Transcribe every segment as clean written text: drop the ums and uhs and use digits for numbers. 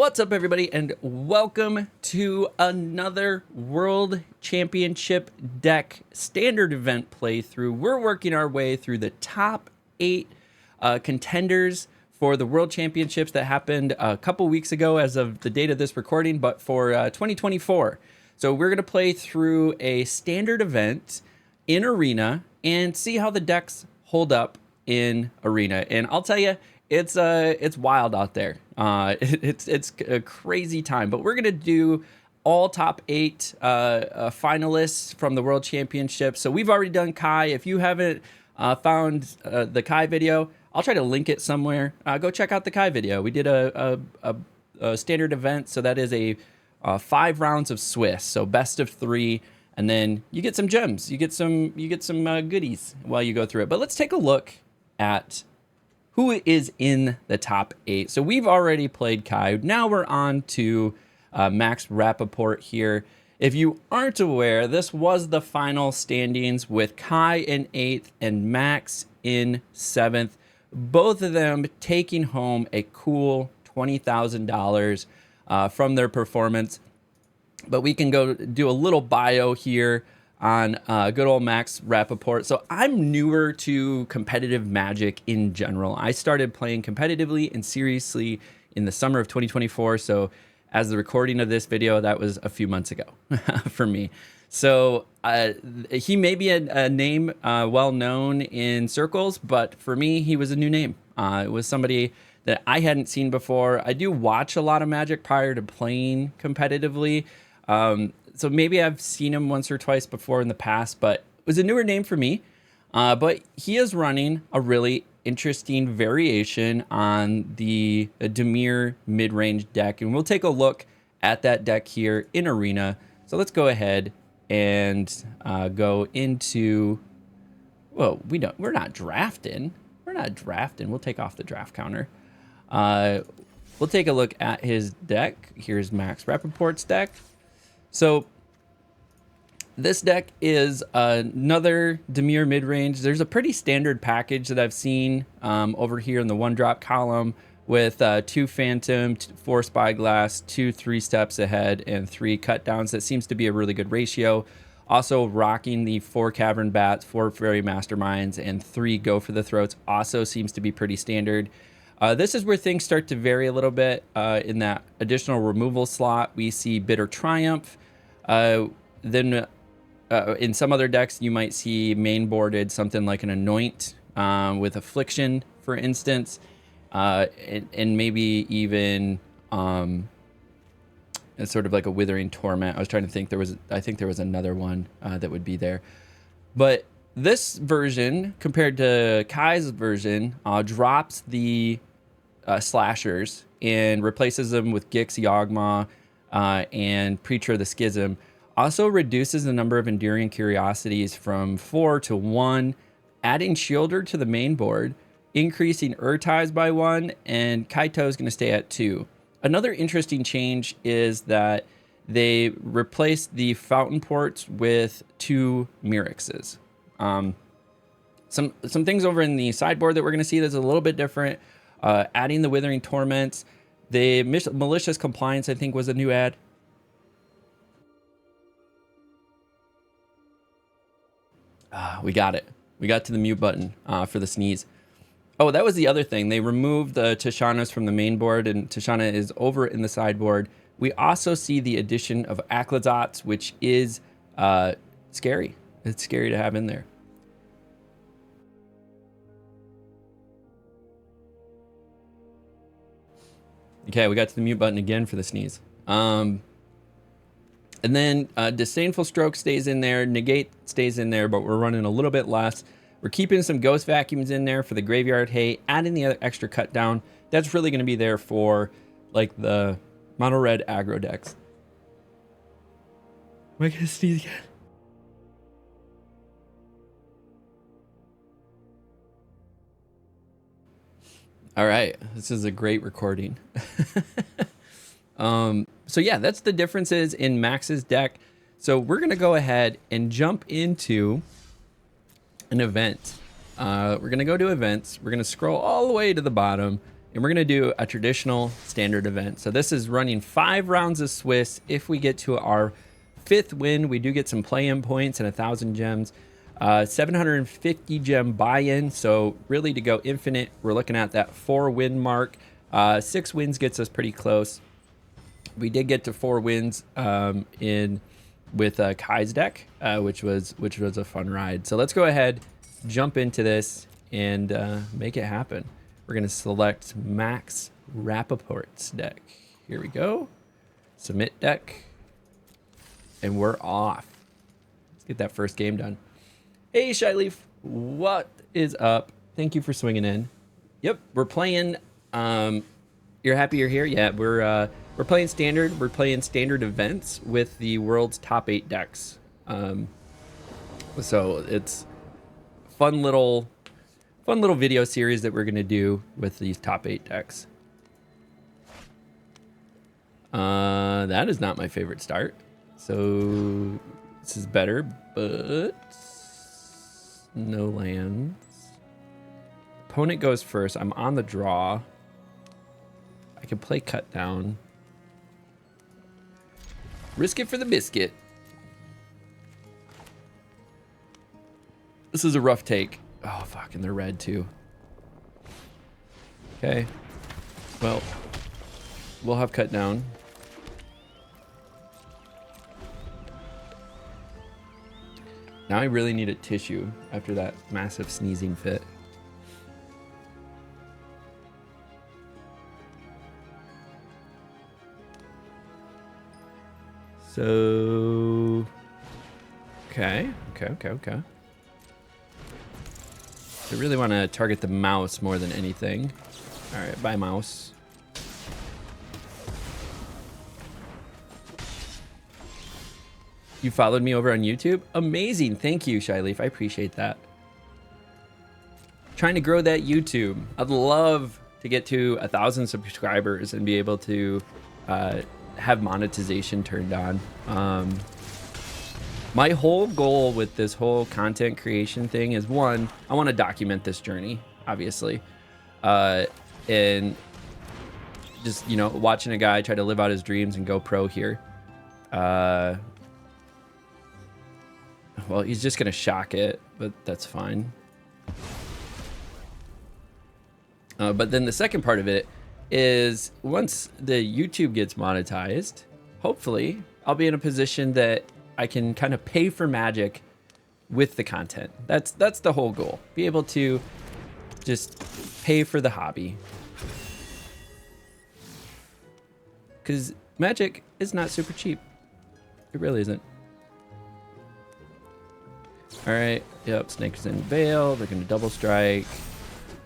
What's up, everybody, and welcome to another World Championship deck standard event playthrough. We're working our way through the top 8 contenders for the World Championships that happened a couple weeks ago as of the date of this recording, but for 2024. So we're going to play through a standard event in Arena and see how the decks hold up in Arena. And I'll tell you, it's wild out there. It's a crazy time, but we're gonna do all top 8 finalists from the World Championship. So we've already done Kai. If you haven't found the Kai video, I'll try to link it somewhere. Go check out the Kai video. We did a standard event, so that is a 5 rounds of Swiss, so best of 3, and then you get some gems. You get some goodies while you go through it. But let's take a look at who is in the top 8. So we've already played Kai. Now we're on to Max Rappaport here. If you aren't aware, this was the final standings with Kai in 8th and Max in 7th. Both of them taking home a cool $20,000 from their performance. But we can go do a little bio here on good old Max Rappaport. So I'm newer to competitive Magic in general. I started playing competitively and seriously in the summer of 2024. So as the recording of this video, that was a few months ago for me. So he may be a name well known in circles, but for me, he was a new name. It was somebody that I hadn't seen before. I do watch a lot of Magic prior to playing competitively. So maybe I've seen him once or twice before in the past, but it was a newer name for me. But he is running a really interesting variation on the Dimir Midrange deck, and we'll take a look at that deck here in Arena. So let's go ahead and go into. Well, we're not drafting. We're not drafting. We'll take off the draft counter. We'll take a look at his deck. Here's Max Rappaport's deck. So this deck is another Dimir midrange. There's a pretty standard package that I've seen over here in the 1-drop column with 2 Phantom, 4 Spyglass, 2 3 steps ahead, and 3 cut downs. That seems to be a really good ratio. Also rocking the 4 Cavern Bats, 4 Fairy Masterminds, and 3 Go for the Throats also seems to be pretty standard. This is where things start to vary a little bit. In that additional removal slot, we see Bitter Triumph. Then in some other decks, you might see main boarded something like an Anoint with Affliction, for instance, and maybe even sort of like a Withering Torment. I was trying to think. I think there was another one that would be there, but this version compared to Kai's version drops the slashers and replaces them with Gix Yawgmoth and Preacher of the Schism. Also reduces the number of Enduring Curiosities from 4 to 1, adding Shielder to the main board, increasing Urtais by 1, and Kaito is going to stay at 2. Another interesting change is that they replaced the Fountain Ports with 2 Mirexes. Some things over in the sideboard that we're going to see that's a little bit different. Adding the Withering Torments. The Malicious Compliance, I think, was a new add. We got it. We got to the mute button for the sneeze. Oh, that was the other thing. They removed the Tishanas from the main board, and Tishana is over in the sideboard. We also see the addition of Aclazotz, which is scary. It's scary to have in there. Okay, we got to the mute button again for the sneeze. And then Disdainful Stroke stays in there, Negate stays in there, but we're running a little bit less. We're keeping some Ghost Vacuums in there for the Graveyard Hate, adding the other extra cut down. That's really going to be there for like the mono red aggro decks. Am I going to sneeze again? All right, this is a great recording. So yeah, that's the differences in Max's deck. So we're going to go ahead and jump into an event. We're going to go to events. We're going to scroll all the way to the bottom and we're going to do a traditional standard event. So this is running 5 rounds of Swiss. If we get to our 5th win, we do get some play-in points and 1,000 gems. 750 gem buy-in, so really to go infinite, we're looking at that 4-win mark. 6 wins gets us pretty close. We did get to 4 wins with Kai's deck, which was a fun ride. So let's go ahead, jump into this, and make it happen. We're gonna select Max Rappaport's deck. Here we go. Submit deck, and we're off. Let's get that first game done. Hey, Shyleaf, what is up? Thank you for swinging in. Yep, we're playing. You're happy you're here? Yeah, we're playing standard. We're playing standard events with the world's top 8 decks. So it's fun little video series that we're gonna do with these top 8 decks. That is not my favorite start. So this is better, but no lands. Opponent goes first. I'm on the draw. I can play cut down. Risk it for the biscuit. This is a rough take. Oh, fuck, and they're red too. Okay. Well, we'll have cut down. Now I really need a tissue after that massive sneezing fit. So, okay. I really want to target the mouse more than anything. All right, bye mouse. You followed me over on YouTube? Amazing, thank you, Shyleaf, I appreciate that. Trying to grow that YouTube. I'd love to get to 1,000 subscribers and be able to have monetization turned on. My whole goal with this whole content creation thing is, one, I want to document this journey, obviously. And just, you know, watching a guy try to live out his dreams and go pro here. Well, he's just going to shock it, but that's fine. But then the second part of it is, once the YouTube gets monetized, hopefully I'll be in a position that I can kind of pay for Magic with the content. That's the whole goal. Be able to just pay for the hobby. Because Magic is not super cheap. It really isn't. All right, yep, Snake's in Veil. They're gonna double strike.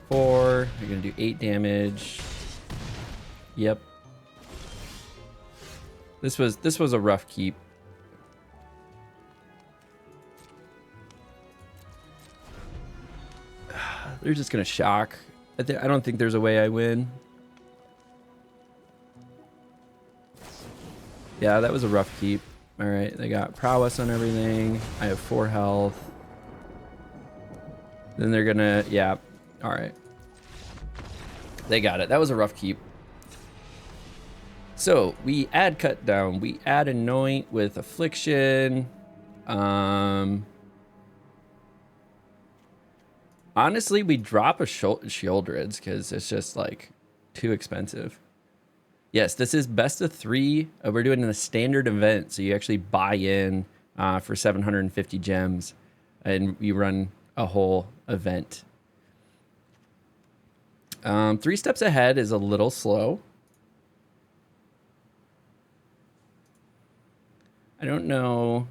4, they're gonna do 8 damage. Yep. This was a rough keep. They're just gonna shock. I don't think there's a way I win. Yeah, that was a rough keep. All right, they got prowess on everything. I have 4 health. Then they're gonna, yeah, all right. They got it. That was a rough keep. So we add cut down. We add anoint with affliction. Honestly, we drop a Shieldred's because it's just like too expensive. Yes, this is best of 3. We're doing a standard event, so you actually buy in for 750 gems, and you run a whole event. 3 steps ahead is a little slow. I don't know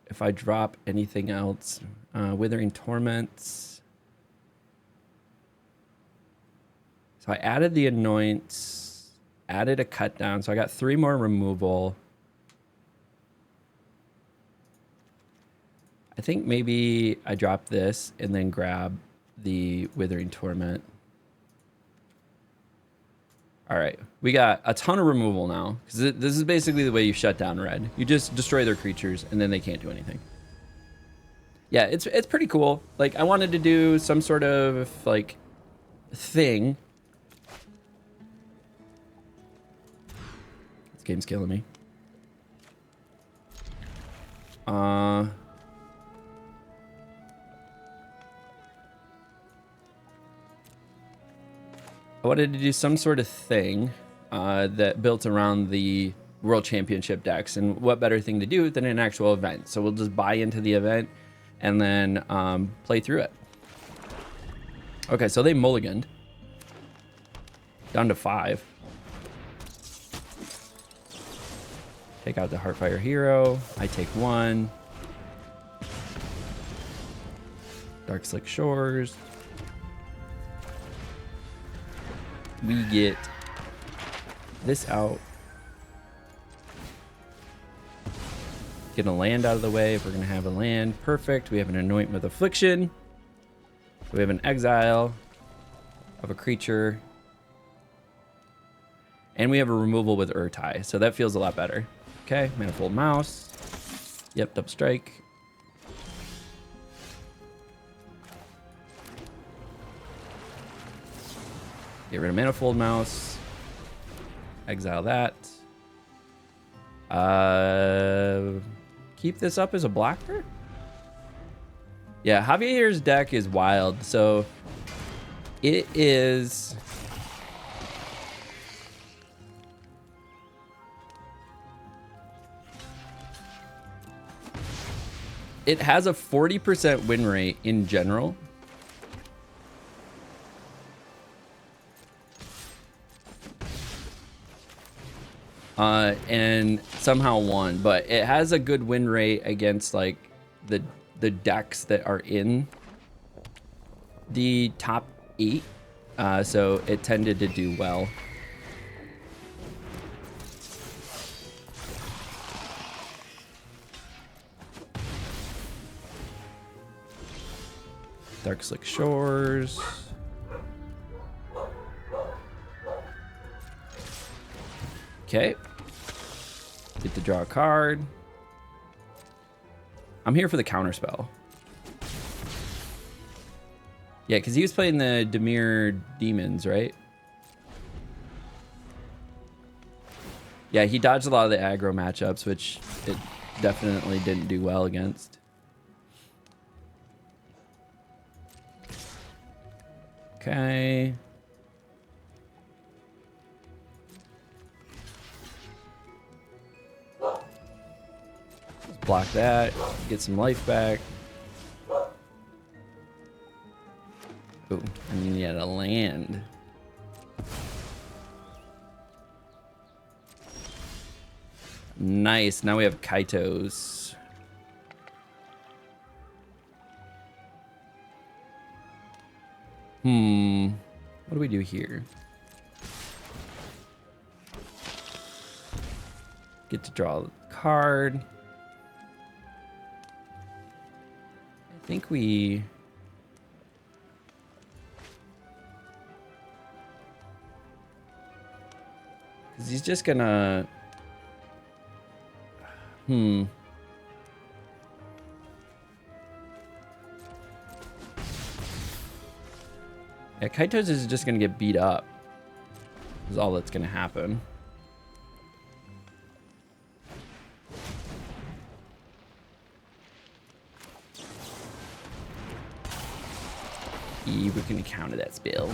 if I drop anything else. Withering Torments. So I added the anoints, added a cut down, so I got 3 more removal. I think maybe I drop this and then grab the Withering Torment. All right, we got a ton of removal now, because this is basically the way you shut down red. You just destroy their creatures, and then they can't do anything. Yeah, it's pretty cool. Like, I wanted to do some sort of, like, thing. This game's killing me. I wanted to do some sort of thing that built around the World Championship decks, and what better thing to do than an actual event? So we'll just buy into the event and then play through it. Okay, so they mulliganed down to 5. Take out the Heartfire Hero. I take 1. Dark Slick Shores. We get this out. Get a land out of the way if we're going to have a land. Perfect. We have an Anoint with Affliction. We have an Exile of a creature. And we have a removal with Urtai. So that feels a lot better. Okay, Manifold Mouse. Yep, double strike. Get rid of Manifold Mouse. Exile that. Keep this up as a blocker? Yeah, Javier's deck is wild. So it is... It has a 40% win rate in general. And somehow won, but it has a good win rate against like the decks that are in the top 8. So it tended to do well. Dark Slick Shores. Okay. Get to draw a card. I'm here for the counter spell. Yeah, because he was playing the Dimir Demons, right? Yeah, he dodged a lot of the aggro matchups, which it definitely didn't do well against. Okay. Let's block that. Get some life back. Ooh, I mean, yeah, a land. Nice. Now we have Kaitos. What do we do here? Get to draw a card. I think we... Because he's just gonna... Yeah, Kaitos is just gonna get beat up. Is all that's gonna happen. We can counter that spell.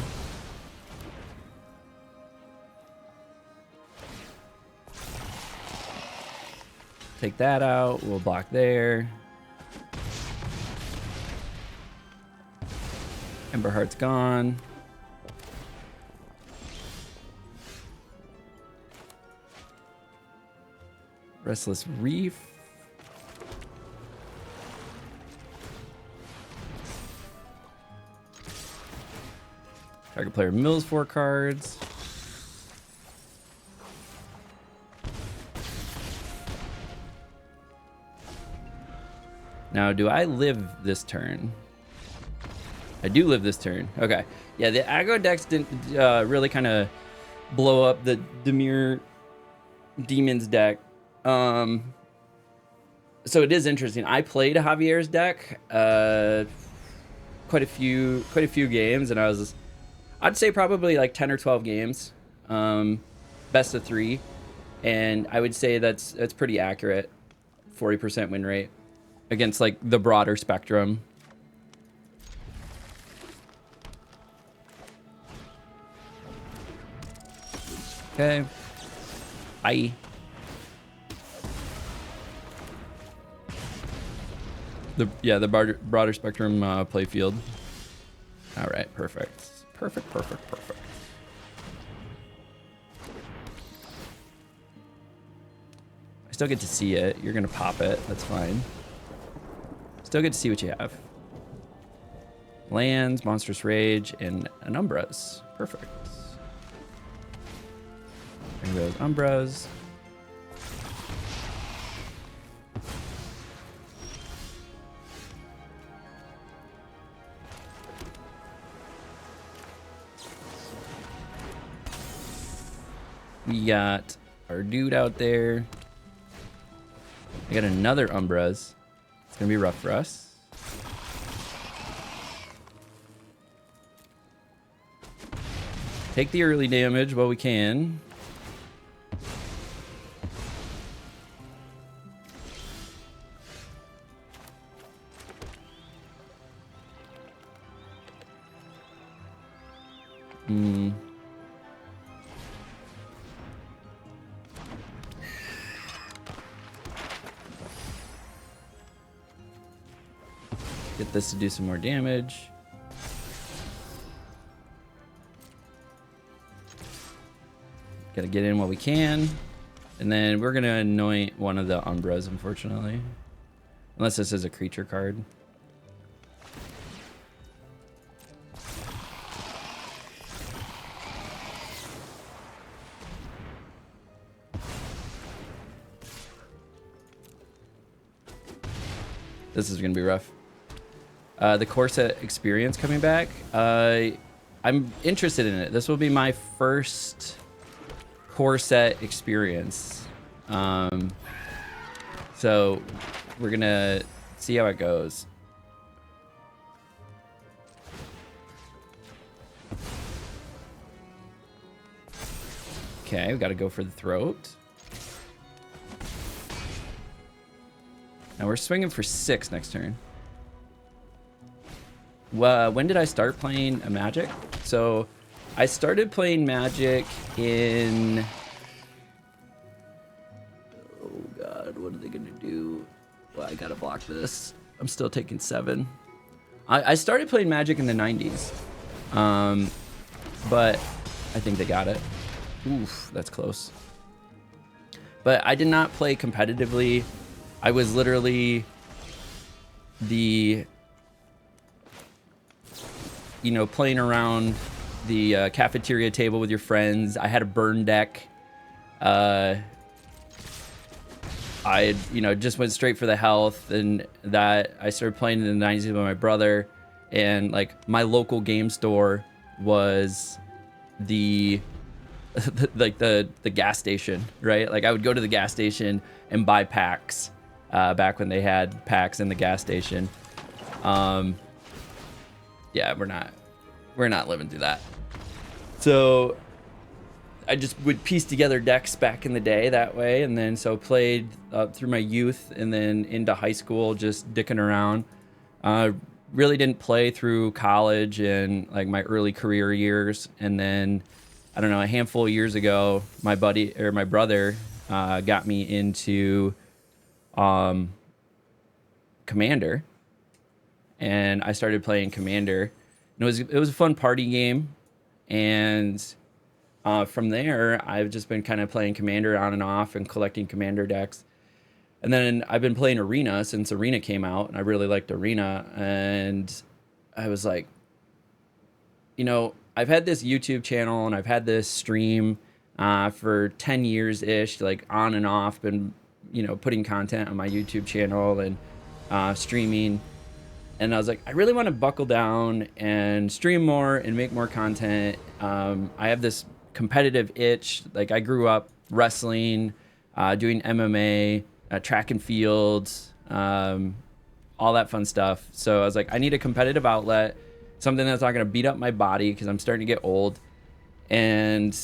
Take that out. We'll block there. Emberheart's gone. Restless Reef. Target player mills 4 cards. Now, do I live this turn? I do live this turn. Okay. Yeah, the aggro decks didn't really kind of blow up the Dimir Demons deck. So it is interesting. I played Javier's deck quite a few games, and I'd say probably like 10 or 12 games, best of 3, and I would say that's pretty accurate. 40% win rate against like the broader spectrum. Okay. Bye. The broader spectrum play field. All right, perfect. Perfect. I still get to see it. You're gonna pop it. That's fine. Still get to see what you have. Lands, Monstrous Rage, and an Umbras. Perfect. Bring those Umbras. We got our dude out there. I got another Umbras. It's gonna be rough for us. Take the early damage while we can. Get this to do some more damage. Gotta get in while we can. And then we're gonna anoint one of the Umbras, unfortunately. Unless this is a creature card. This is gonna be rough. The core set experience coming back. I'm interested in it. This will be my first core set experience. So we're gonna see how it goes. Okay, we gotta go for the throat. Now we're swinging for 6 next turn. Well, when did I start playing Magic? So I started playing Magic in... Oh God, what are they gonna do? Well, I gotta block this. I'm still taking 7. I started playing Magic in the 90s. But I think they got it. Oof, that's close. But I did not play competitively. I was literally the... You know, playing around the cafeteria table with your friends. I had a burn deck. I, you know, just went straight for the health, and that I started playing in the 90s with my brother. And like my local game store was the the gas station, right? Like I would go to the gas station and buy packs back when they had packs in the gas station. Yeah, we're not living through that. So I just would piece together decks back in the day that way, and then so played through my youth and then into high school, just dicking around. Really didn't play through college and like my early career years, and then I don't know, a handful of years ago, my brother got me into Commander. And I started playing Commander. And it was a fun party game. And from there, I've just been kind of playing Commander on and off and collecting Commander decks. And then I've been playing Arena since Arena came out, and I really liked Arena. And I was like, you know, I've had this YouTube channel and I've had this stream for 10 years-ish, like on and off, been, you know, putting content on my YouTube channel and streaming. And I was like, I really want to buckle down and stream more and make more content. I have this competitive itch. Like I grew up wrestling, doing MMA, track and field, all that fun stuff. So I was like, I need a competitive outlet, something that's not going to beat up my body because I'm starting to get old, and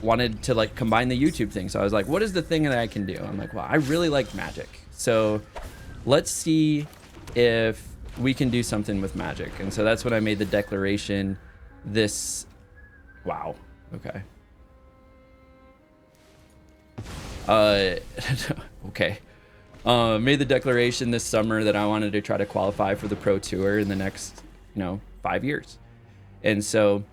wanted to like combine the YouTube thing. So I was like, what is the thing that I can do? I'm like, well, I really like Magic, so let's see if we can do something with Magic. And so that's when I made the declaration this, wow, okay. Okay. Made the declaration this summer that I wanted to try to qualify for the Pro Tour in the next, 5 years. And so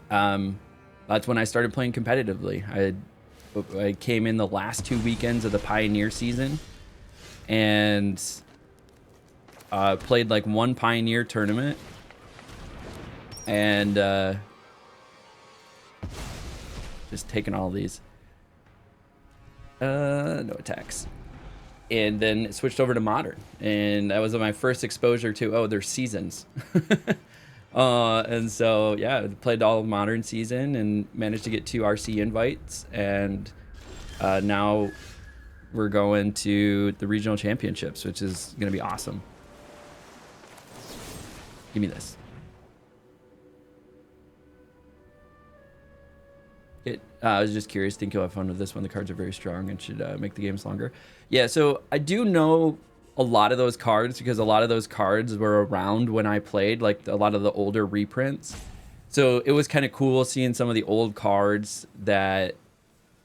that's when I started playing competitively. I came in the last 2 weekends of the Pioneer season and played like one Pioneer tournament, and just taking all these. No attacks. And then it switched over to Modern, and that was my first exposure to, there's seasons. And so, yeah, I played all of Modern season and managed to get 2 RC invites, and now we're going to the regional championships, which is going to be awesome. Give me this. I was just curious. Think you'll have fun with this one. The cards are very strong and should make the games longer. Yeah, so I do know a lot of those cards because a lot of those cards were around when I played, like a lot of the older reprints. So it was kind of cool seeing some of the old cards that,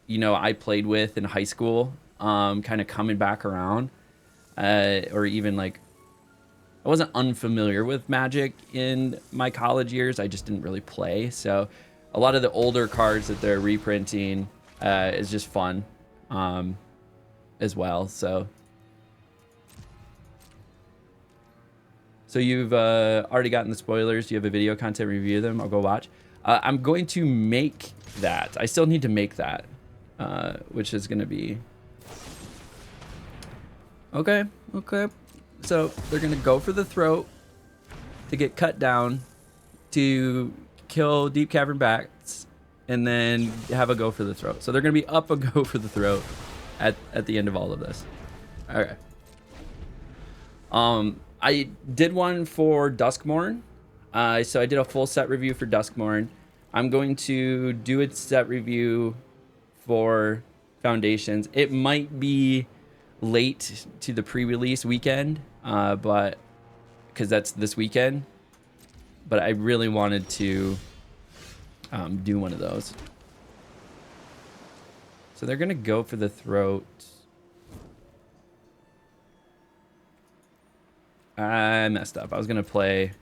I played with in high school, kind of coming back around. Or even like, I wasn't unfamiliar with Magic in my college years. I just didn't really play. So a lot of the older cards that they're reprinting is just fun as well. So you've already gotten the spoilers. Do you have a video content review of them? I'll go watch. I'm going to make that. I still need to make that, which is going to be... Okay. So they're going to go for the throat to get cut down to kill Deep Cavern Bats, and then have a go for the throat. So they're going to be up a go for the throat at the end of all of this. Okay. I did one for Duskmourn. So I did a full set review for Duskmourn. I'm going to do a set review for Foundations. It might be late to the pre-release weekend, but because that's this weekend. But I really wanted to do one of those. So they're gonna go for the throat. I messed up. I was gonna play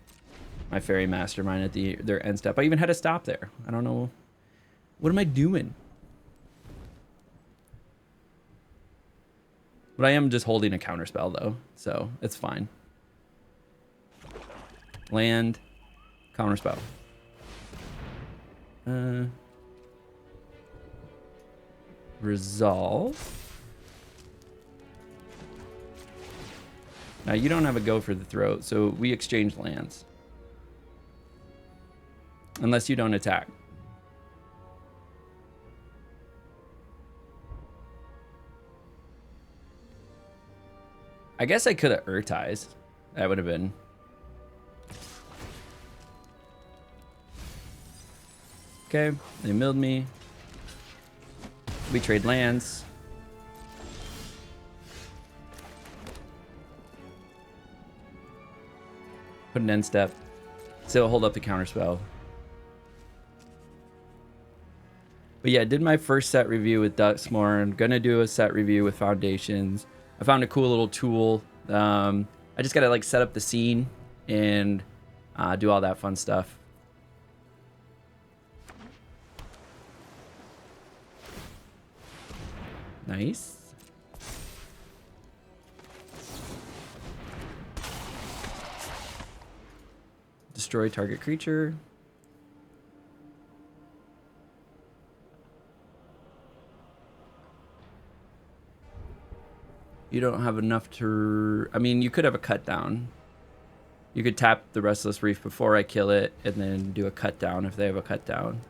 my Fairy Mastermind at their end step. I even had a stop there. I don't know. What am I doing? But I am just holding a counterspell though, so it's fine. Land, counterspell. Resolve. Now you don't have a go for the throat, so we exchange lands. Unless you don't attack. I guess I could have Urtized. That would have been... Okay, they milled me. We trade lands. Put an end step. Still hold up the counterspell. But yeah, I did my first set review with Duskmourn. Gonna do a set review with Foundations. I found a cool little tool. I just gotta like set up the scene and do all that fun stuff. Nice. Destroy target creature. You don't have enough to... I mean, you could have a cut down. You could tap the Restless Reef before I kill it and then do a cut down if they have a cut down.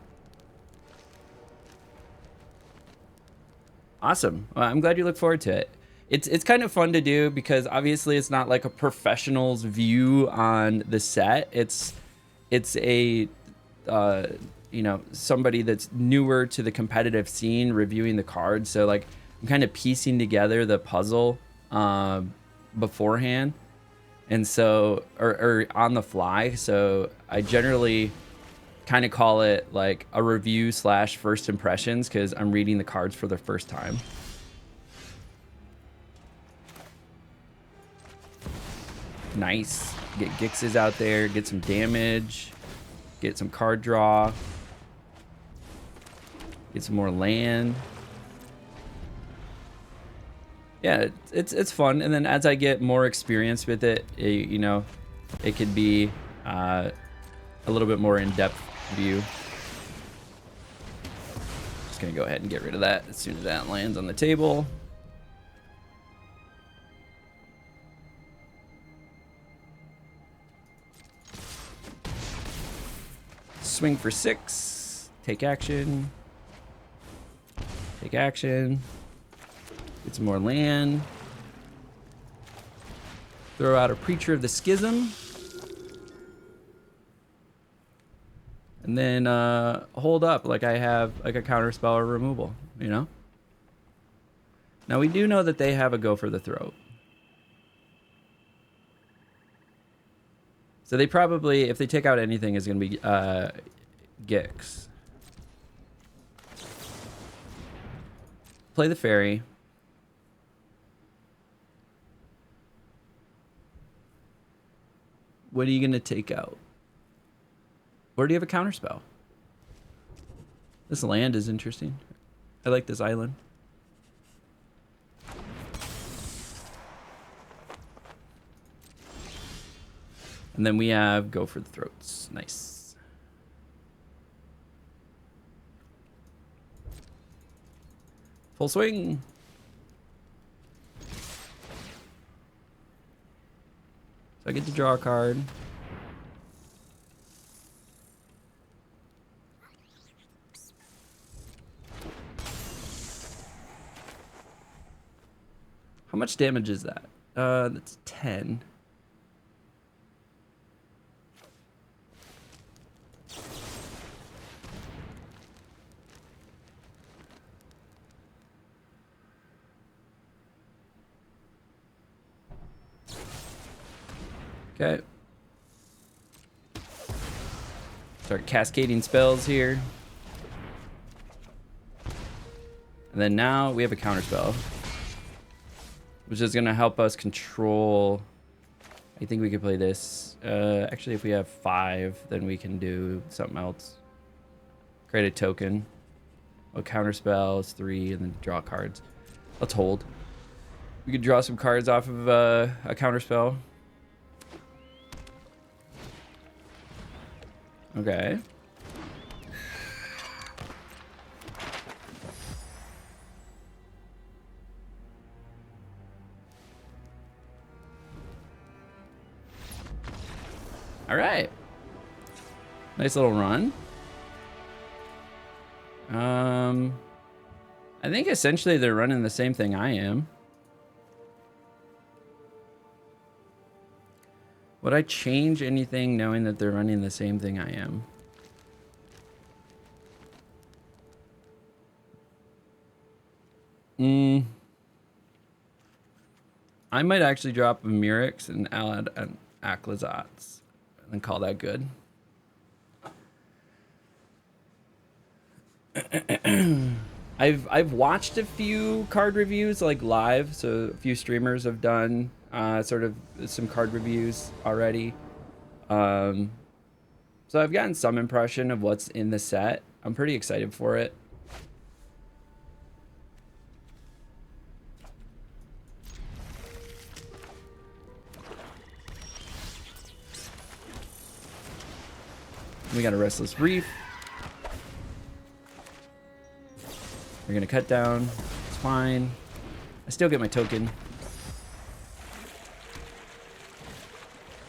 Awesome. Well, I'm glad you look forward to it. It's kind of fun to do because obviously it's not like a professional's view on the set. It's a you know, somebody that's newer to the competitive scene reviewing the cards. So like I'm kind of piecing together the puzzle beforehand, and so or on the fly. So I generally kind of call it like a review slash first impressions because I'm reading the cards for the first time. Nice. Get Gixes out there, get some damage, get some card draw, get some more land. Yeah, it's fun. And then as I get more experience with it, you know, it could be a little bit more in-depth view. Just gonna go ahead and get rid of that as soon as that lands on the table. Swing for 6, take action, take action, get some more land, throw out a Preacher of the Schism, and then hold up like I have like a counterspell or removal, you know? Now we do know that they have a Go for the Throat. So they probably, if they take out anything, is going to be Gix. Play the fairy. What are you going to take out? Or do you have a counterspell? This land is interesting. I like this island. And then we have Go for the Throats. Nice. Full swing. So I get to draw a card. How much damage is that? That's 10. Okay. Start cascading spells here. And then now we have a counterspell, which is going to help us control. I think we could play this. Actually, if we have 5, then we can do something else. Create a token. A counterspell is 3, and then draw cards. Let's hold. We could draw some cards off of a counterspell. Okay. All right. Nice little run. I think essentially they're running the same thing I am. Would I change anything knowing that they're running the same thing I am? I might actually drop a Mirix and add an Aclazotz and call that good. I've watched a few card reviews like live, so a few streamers have done sort of some card reviews already. So I've gotten some impression of what's in the set. I'm pretty excited for it. We got a Restless Reef. We're gonna cut down. It's fine. I still get my token.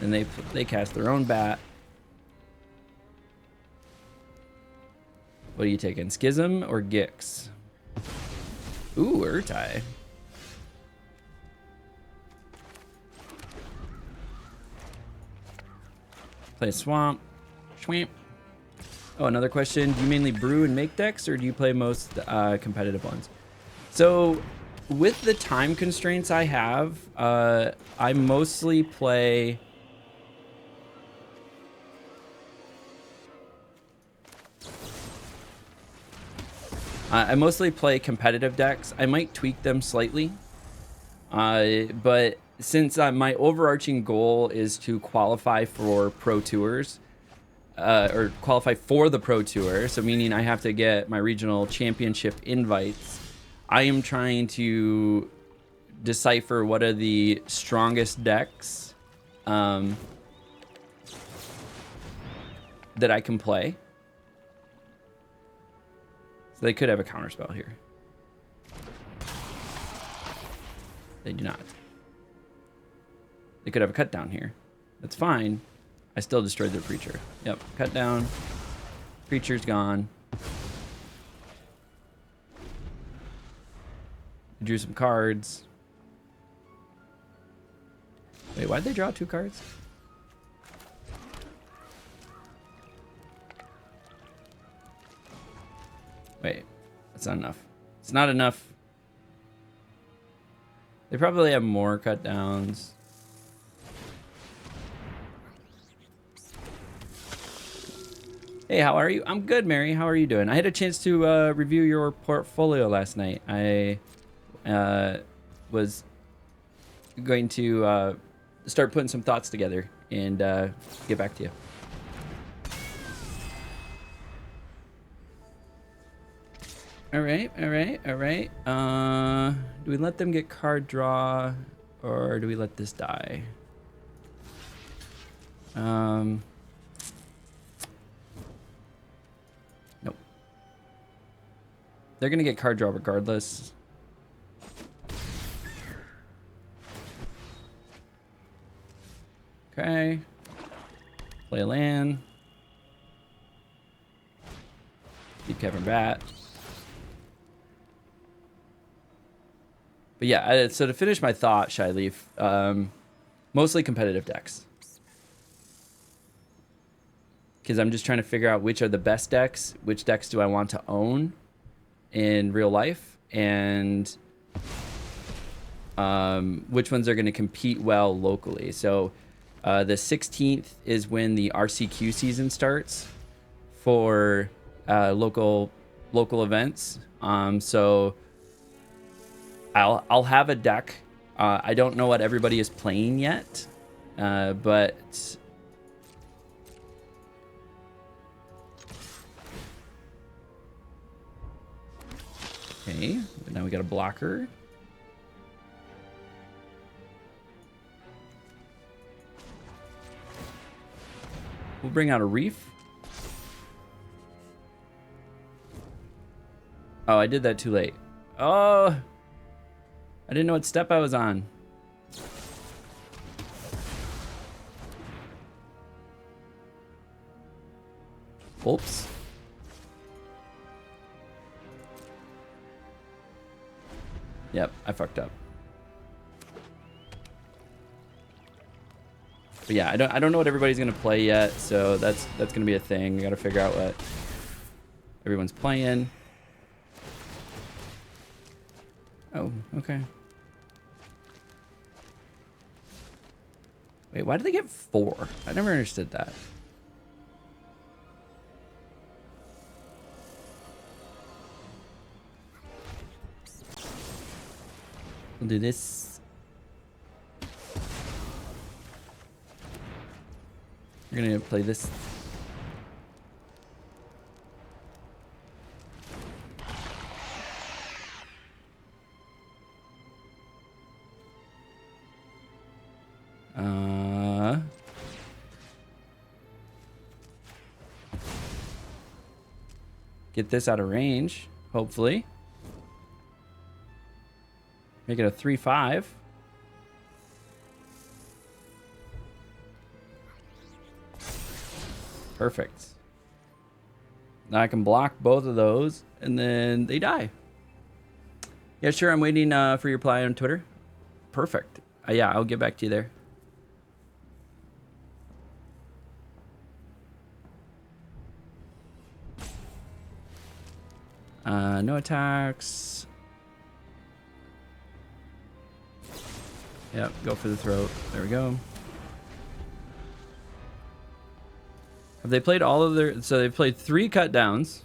And they cast their own bat. What are you taking? Schism or Gix? Ooh, Urtai. Play a swamp. Schwamp. Oh, another question. Do you mainly brew and make decks, or do you play most competitive ones? So, with the time constraints I have, I mostly play... I mostly play competitive decks. I might tweak them slightly. But since my overarching goal is to qualify for Pro Tours, or qualify for the Pro Tour, so meaning I have to get my regional championship invites, I am trying to decipher what are the strongest decks that I can play. So they could have a counterspell here. They do not. They could have a cut down here. That's fine. I still destroyed their creature. Yep, cut down. Creature's gone. I drew some cards. Wait, why'd they draw 2 cards? Wait, that's not enough. It's not enough. They probably have more cut downs. Hey, how are you? I'm good, Mary. How are you doing? I had a chance to review your portfolio last night. I was going to start putting some thoughts together and get back to you. All right, all right, all right. Do we let them get card draw, or do we let this die? Nope. They're gonna get card draw regardless. Okay. Play a land. Keep Kevin Bat. But yeah, so to finish my thought, Shyleaf, mostly competitive decks. Because I'm just trying to figure out which are the best decks, which decks do I want to own in real life, and which ones are going to compete well locally. So the 16th is when the RCQ season starts for local events. So I'll have a deck. I don't know what everybody is playing yet, but okay. Now we got a blocker. We'll bring out a reef. Oh, I did that too late. Oh. I didn't know what step I was on. Oops. Yep, I fucked up. But yeah, I don't know what everybody's gonna play yet, so that's gonna be a thing. We gotta figure out what everyone's playing. Oh, okay. Wait, why did they get 4? I never understood that. We'll do this. We're gonna play this. Get this out of range, hopefully. Make it a 3/5. Perfect. Now I can block both of those, and then they die. Yeah, sure. I'm waiting for your reply on Twitter. Perfect. Yeah, I'll get back to you there. No attacks. Yep, go for the throat. There we go. Have they played all of their... So they've played 3 cut downs.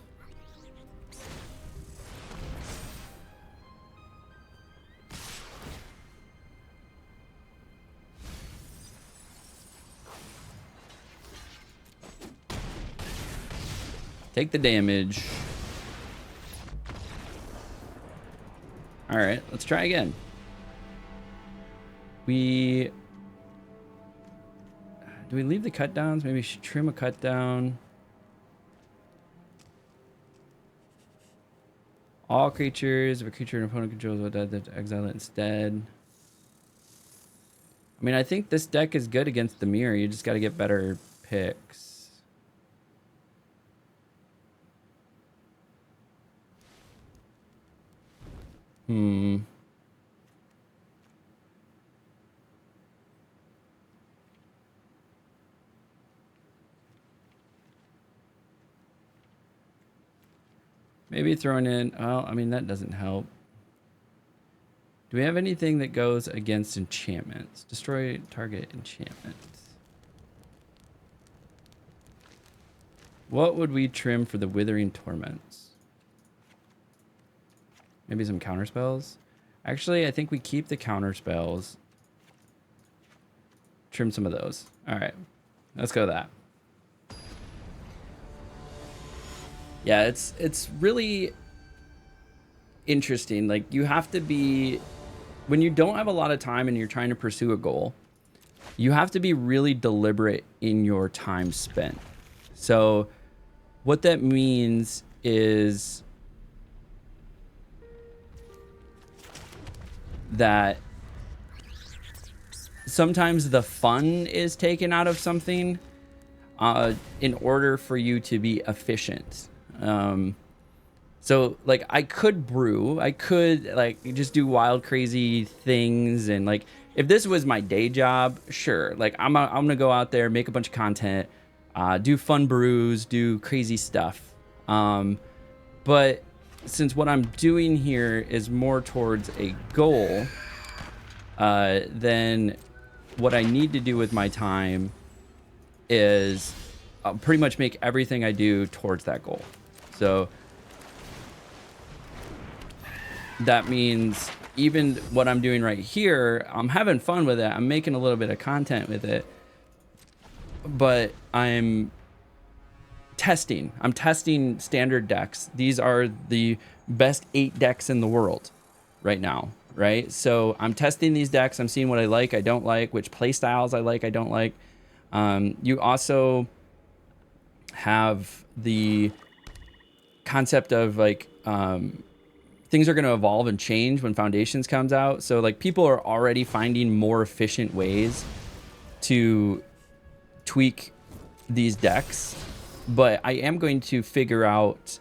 Take the damage. All right, let's try again. Do we leave the cut downs? Maybe we should trim a cut down. All creatures, if a creature an opponent controls, will die to exile it instead. I mean, I think this deck is good against Dimir. You just got to get better picks. Maybe throwing in... Well, I mean, that doesn't help. Do we have anything that goes against enchantments? Destroy target enchantments. What would we trim for the Withering Torments? Maybe some counter spells? Actually, I think we keep the counter spells. Trim some of those. All right, let's go with that. Yeah, it's really interesting. Like, you have to be... When you don't have a lot of time and you're trying to pursue a goal, you have to be really deliberate in your time spent. So what that means is that sometimes the fun is taken out of something in order for you to be efficient. So like I could brew, I could like just do wild, crazy things. And like, if this was my day job, sure. Like I'm gonna go out there, make a bunch of content, do fun brews, do crazy stuff. But since what I'm doing here is more towards a goal, then what I need to do with my time is pretty much make everything I do towards that goal. So that means even what I'm doing right here, I'm having fun with it. I'm making a little bit of content with it, but I'm testing standard decks. These are the best 8 decks in the world right now, right? So I'm testing these decks. I'm seeing what I like, I don't like, which play styles I like, I don't like. You also have the concept of like things are going to evolve and change when Foundations comes out. So like people are already finding more efficient ways to tweak these decks, but I am going to figure out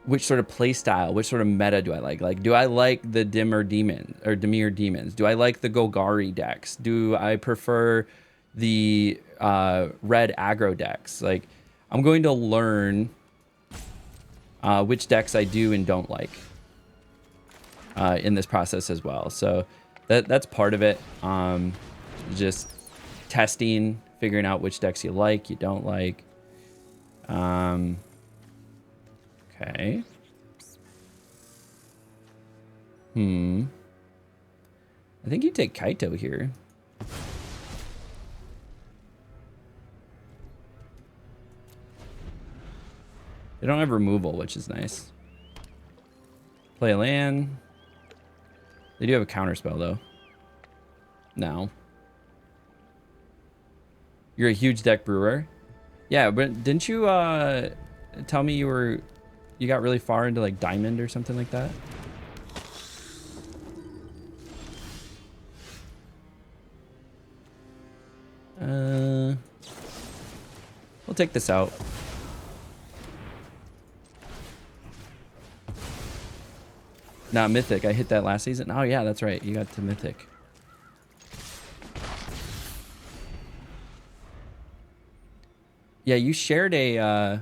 which sort of play style, which sort of meta do I like? Like, do I like the Dimir demons? Do I like the Golgari decks? Do I prefer the red aggro decks? Like, I'm going to learn which decks I do and don't like in this process as well. So that's part of it. Just testing, figuring out which decks you like, you don't like. Okay. I think you take Kaito here. They don't have removal, which is nice. Play a land. They do have a counter spell though. No. You're a huge deck brewer. Yeah, but didn't you tell me you got really far into like Diamond or something like that? We'll take this out. Nah, Mythic. I hit that last season. Oh yeah, that's right. You got to Mythic. Yeah, you shared a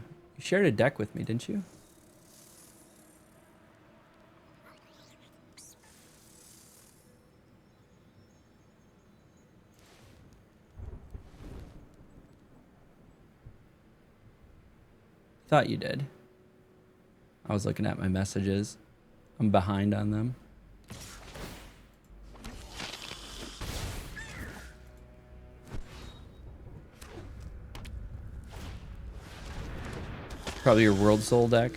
deck with me, didn't you? Thought you did. I was looking at my messages. I'm behind on them. Probably your World Soul deck.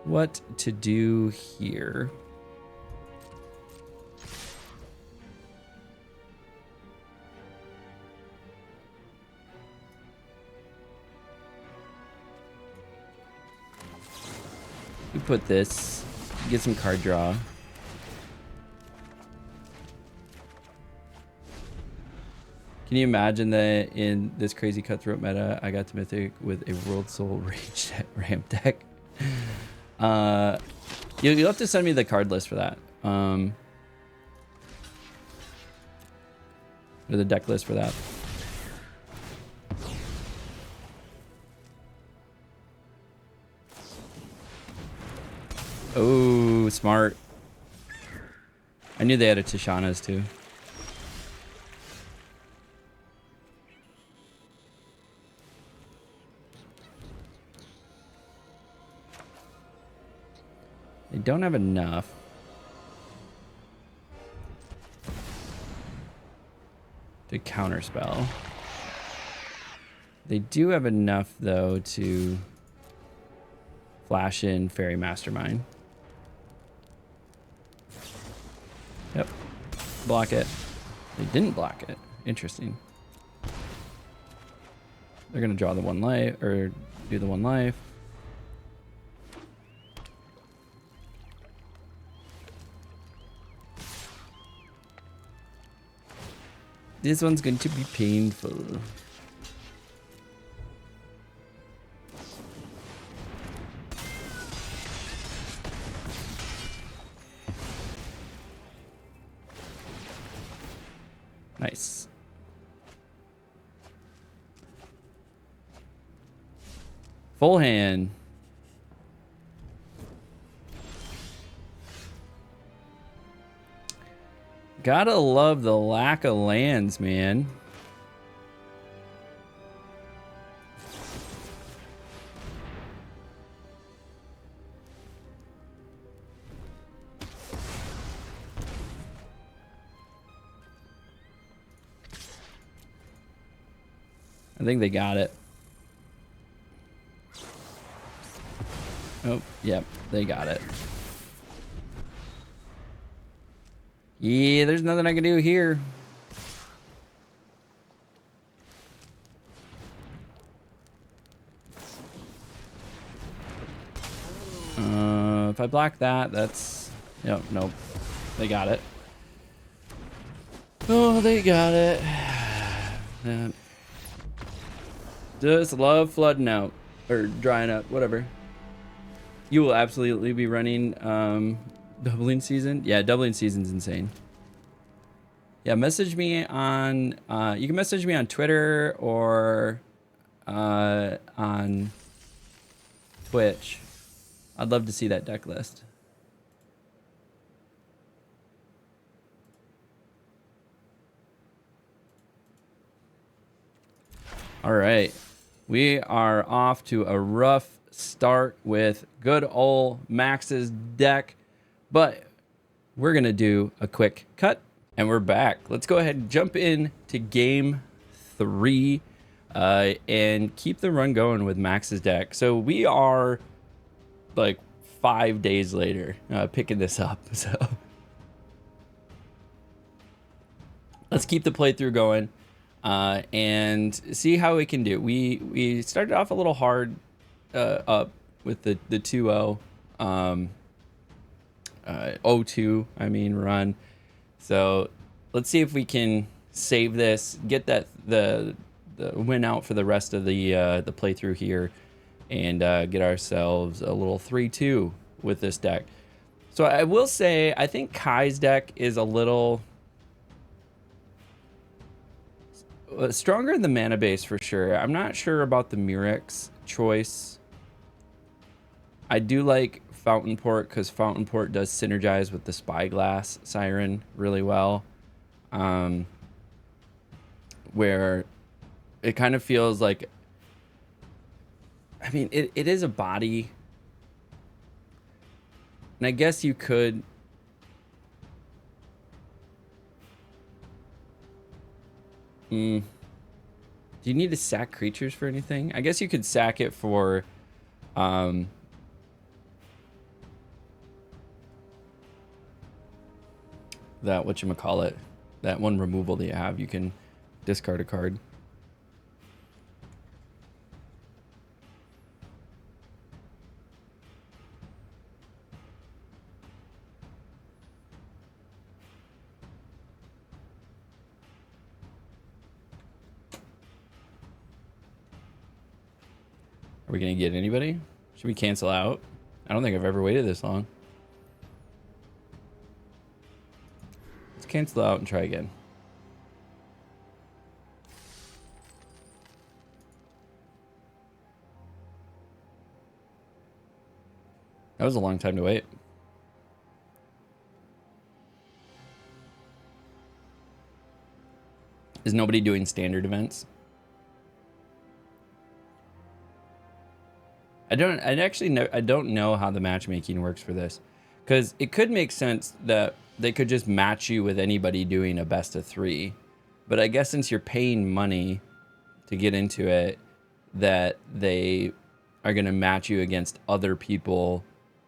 What to do here? We put this, get some card draw. Can you imagine that in this crazy cutthroat meta, I got to Mythic with a World Soul Rage ramp deck? You'll have to send me the card list for that. Or the deck list for that. Oh, smart. I knew they had a Tishana's too. They don't have enough. To counterspell. They do have enough though to flash in Fairy Mastermind. Yep. Block it. They didn't block it. Interesting. They're gonna draw the 1 life or do the 1 life. This one's going to be painful. Nice. Full hand. Gotta love the lack of lands, man. I think they got it. Oh, yep, they got it. Yeah, there's nothing I can do here. If I block that, that's... Yep, nope. They got it. Oh, they got it. Yeah. Just love flooding out. Or drying up, whatever. You will absolutely be running doubling season. Yeah, doubling season's insane. Yeah, message me on you can message me on Twitter or on Twitch. I'd love to see that deck list. All right, we are off to a rough start with good old Max's deck, but we're gonna do a quick cut and we're back. Let's go ahead and jump in to game 3 and keep the run going with Max's deck. So we are like 5 days later picking this up, so let's keep the playthrough going and see how we can do. We started off a little hard up with the 2-0 0-2 I mean run. So let's see if we can save this, get that the win out for the rest of the playthrough here, and get ourselves a little 3-2 with this deck. So I will say I think Kai's deck is a little stronger in the mana base for sure. I'm not sure about the Murex choice. I do like Fountain Port because Fountain Port does synergize with the Spyglass Siren really well. where it kind of feels like, I mean, it is a body, and I guess you could. Do you need to sack creatures for anything? I guess you could sack it for, that whatchamacallit, that one removal that you have, you can discard a card. Are we gonna get anybody? Should we cancel out? I don't think I've ever waited this long. Let's cancel out and try again. That was a long time to wait. Is nobody doing standard events? I don't know how the matchmaking works for this, because it could make sense that they could just match you with anybody doing a best of 3, but I guess since you're paying money to get into it, that they are going to match you against other people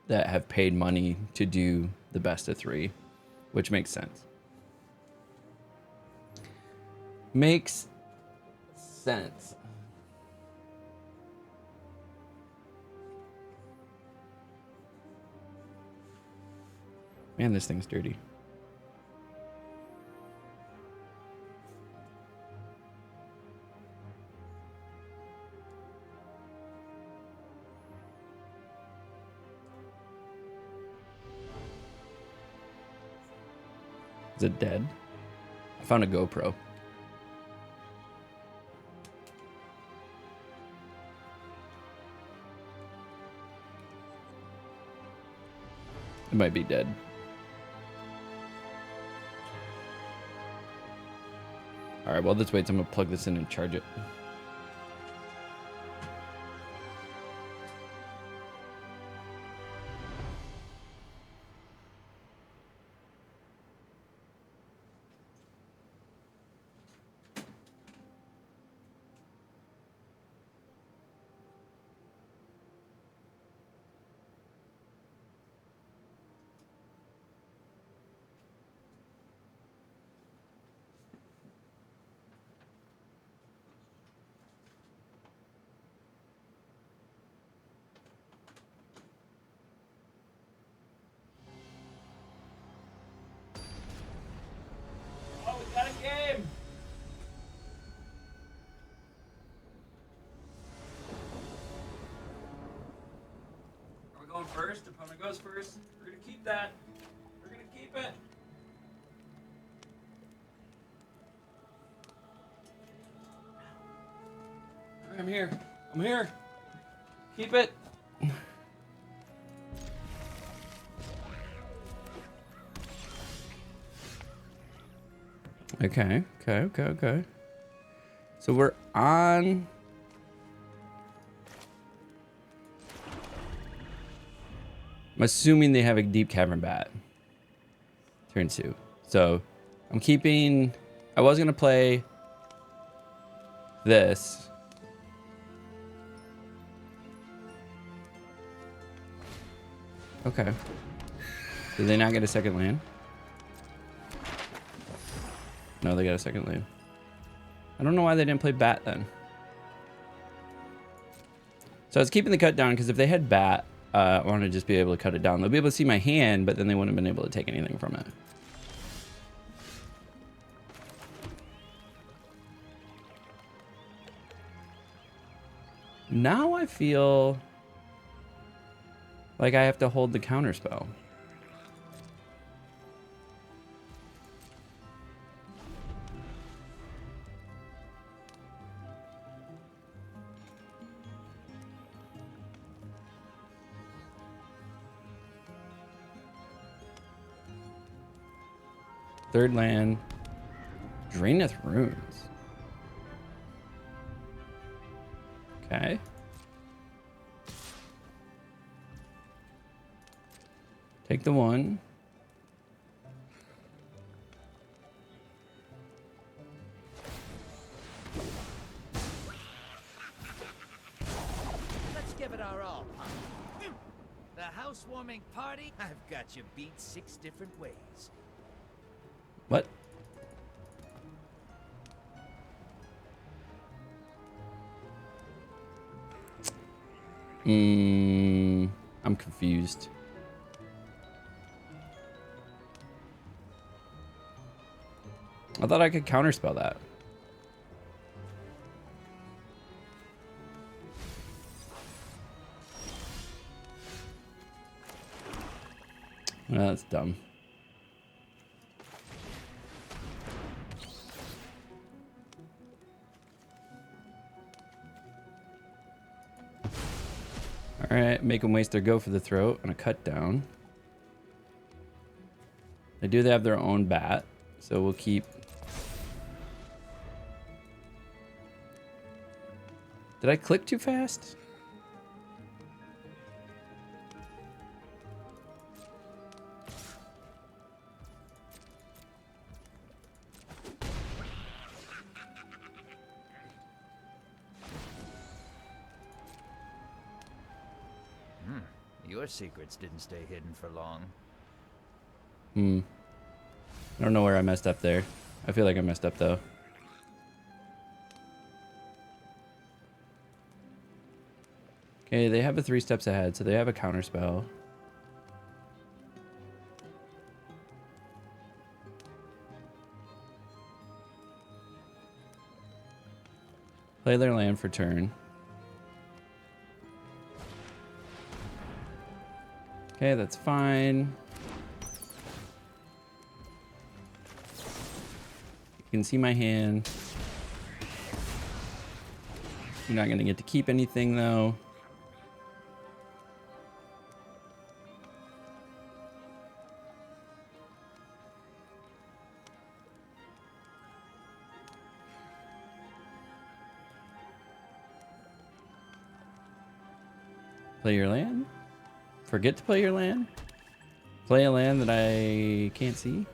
that have paid money to do the best of 3, which makes sense. Makes sense. Man, this thing's dirty. Is it dead? I found a GoPro. It might be dead. All right, well, let's wait. I'm gonna plug this in and charge it. First, opponent goes first. We're gonna keep that. We're gonna keep it. I'm here. I'm here. Keep it. Okay. So we're on. I'm assuming they have a Deep Cavern Bat. Turn 2. So I'm keeping. I was gonna play this. Okay. Did they not get a second land? No, they got a second land. I don't know why they didn't play Bat then. So I was keeping the cut down because if they had Bat, I want to just be able to cut it down. They'll be able to see my hand, but then they wouldn't have been able to take anything from it. Now I feel like I have to hold the counter spell. Third land. Draenith runes. Okay. Take the one. Let's give it our all, huh? The housewarming party? I've got you beat 6 different ways. What? I'm confused. I thought I could counterspell that. That's dumb. Alright, make them waste their go for the throat on a cut down. They do have their own bat, so we'll keep... Did I click too fast? Your secrets didn't stay hidden for long. I don't know where I messed up there. I feel like I messed up though. Okay, they have a 3 steps ahead, so they have a counterspell. Play their land for turn. Okay, that's fine. You can see my hand. You're not going to get to keep anything, though. Play your land? Forget to play your land? Play a land that I can't see?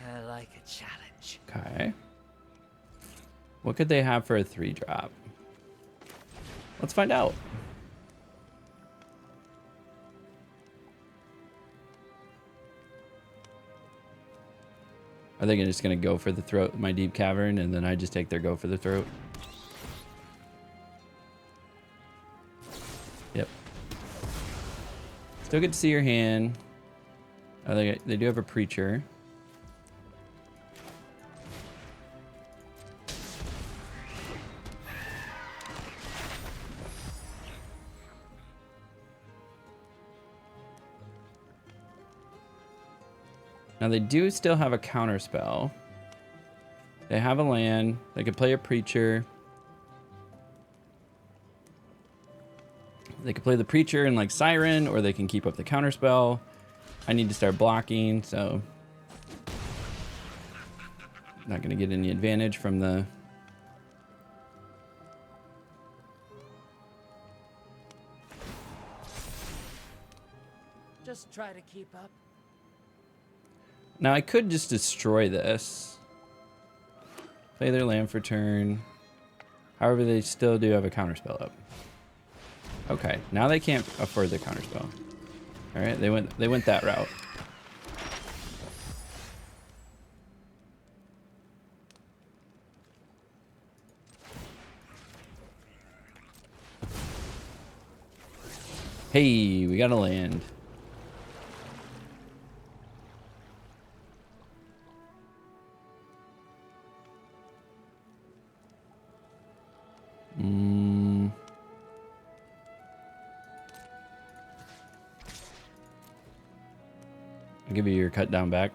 I like a challenge. Okay. What could they have for a 3-drop? Let's find out. Are they just going to go for the throat, my deep cavern, and then I just take their go for the throat? Yep. Still get to see your hand. Oh, they do have a preacher. Now they do still have a counter spell. They have a land. They could play a preacher. They could play the preacher and like Siren, or they can keep up the counter spell. I need to start blocking, so not going to get any advantage from the... Just try to keep up. Now I could just destroy this. Play their land for turn. However, they still do have a counterspell up. Okay, now they can't afford the counterspell. All right, they went that route. Hey, we got a land. I'll give you your cut down back.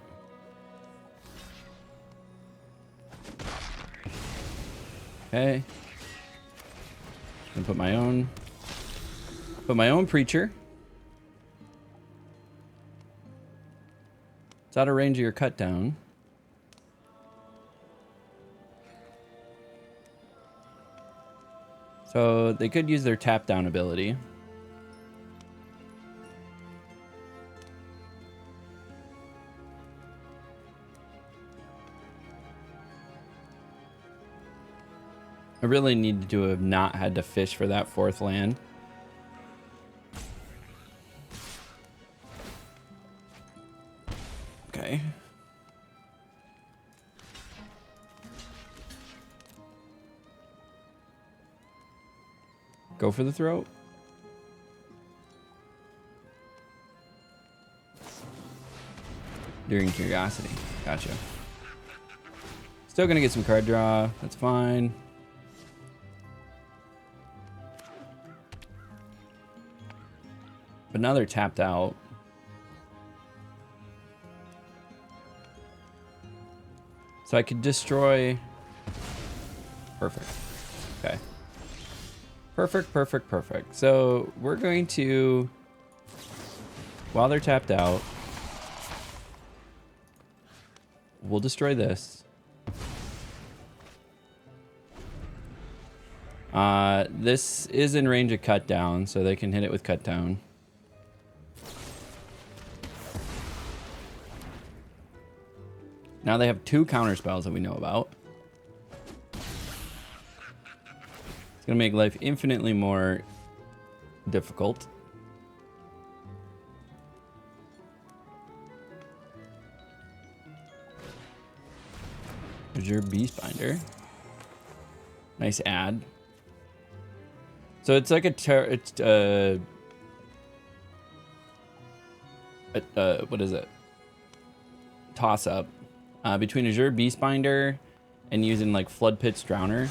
Okay. And put my own preacher. It's out of range of your cut down. So they could use their tap down ability. I really need to have not had to fish for that 4th land. Okay. Go for the throat. During curiosity. Gotcha. Still gonna get some card draw. That's fine. But now they're tapped out. So I could destroy. Perfect. Okay. Perfect, perfect, perfect. So we're going to, while they're tapped out, we'll destroy this. This is in range of cut down, so they can hit it with cut down. Now they have 2 counter spells that we know about. It's gonna make life infinitely more difficult. There's your Beastbinder. Nice add. So it's like what is it? Toss up between Azure Beastbinder and using like Flood Pit's Drowner.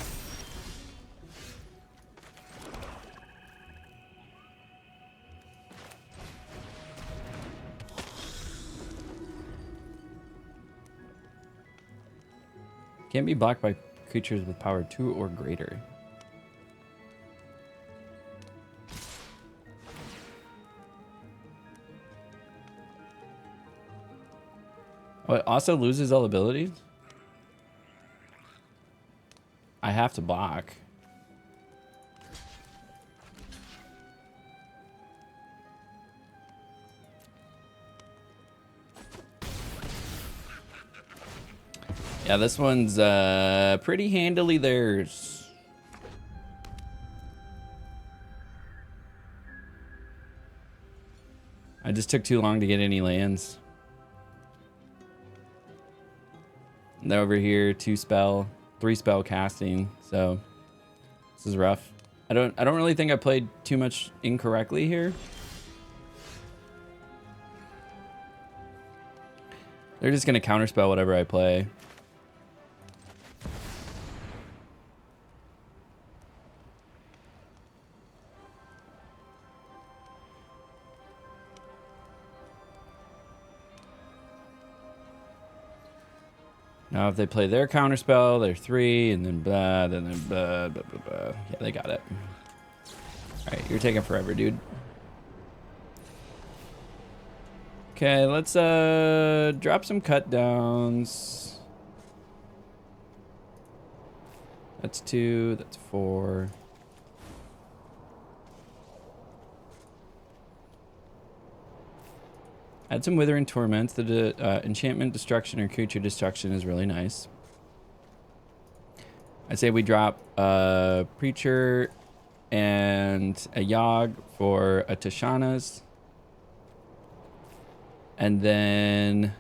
Can't be blocked by creatures with power 2 or greater. Oh, it also loses all abilities? I have to block. Yeah, this one's pretty handily theirs. I just took too long to get any lands. And over here, 2 spell, 3 spell casting. So this is rough. I don't really think I played too much incorrectly here. They're just gonna counterspell whatever I play. Now, if they play their counterspell, they're 3, and then blah, then blah, blah, blah, blah. Yeah, they got it. All right, you're taking forever, dude. Okay, let's drop some cut downs. That's 2, that's 4. Add some Withering Torments. The enchantment destruction or creature destruction is really nice. I say we drop a Preacher and a Yogg for a Tishana's. And then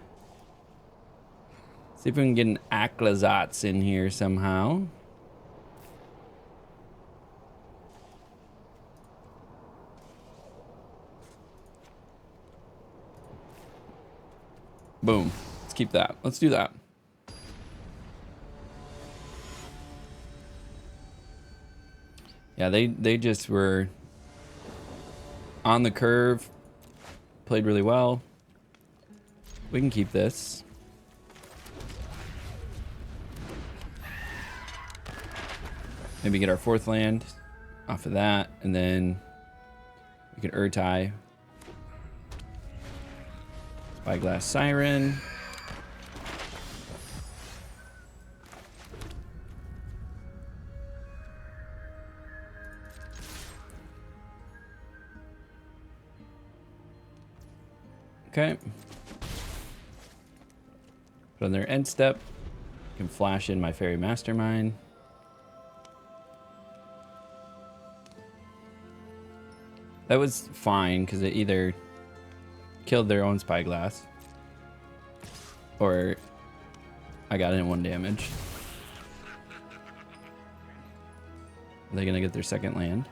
see if we can get an Aklazatz in here somehow. Boom. Let's keep that. Let's do that. Yeah, they just were on the curve, played really well. We can keep this. Maybe get our 4th land off of that, and then we can Urtai. Spyglass Siren. Okay. Put on their end step. Can flash in my Fairy Mastermind. That was fine because it either killed their own Spyglass or I got in 1 damage. Are they gonna get their 2nd land?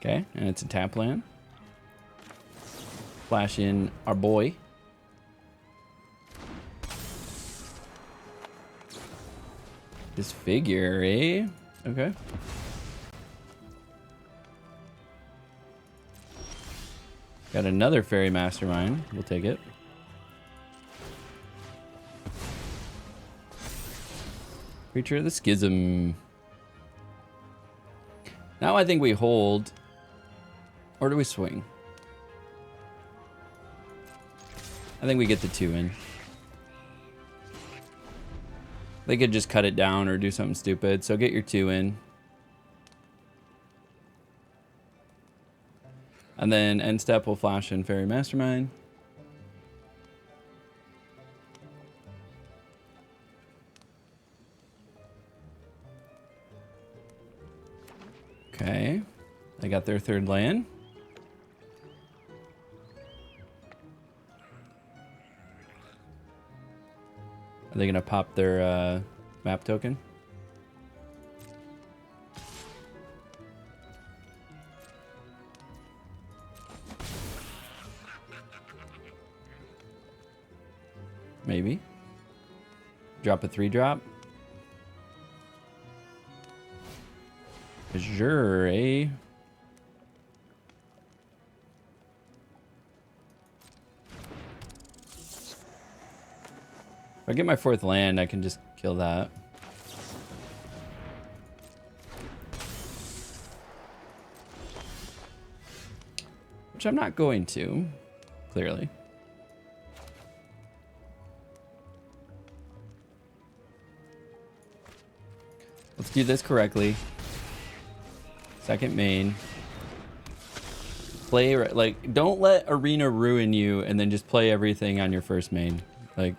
Okay, and it's a tap land. Flash in our boy. Disfigure, eh? Okay. Got another Fairy Mastermind. We'll take it. Creature of the Schism. Now I think we hold. Or do we swing? I think we get the 2 in. They could just cut it down or do something stupid. So get your 2 in. And then end step will flash in Fairy Mastermind. Okay. They got their 3rd land. Are they gonna pop their map token? Maybe. Drop a 3-drop. Sure, eh? If I get my 4th land, I can just kill that. Which I'm not going to, clearly. Let's do this correctly. 2nd main. Play, like, don't let Arena ruin you and then just play everything on your 1st main. Like,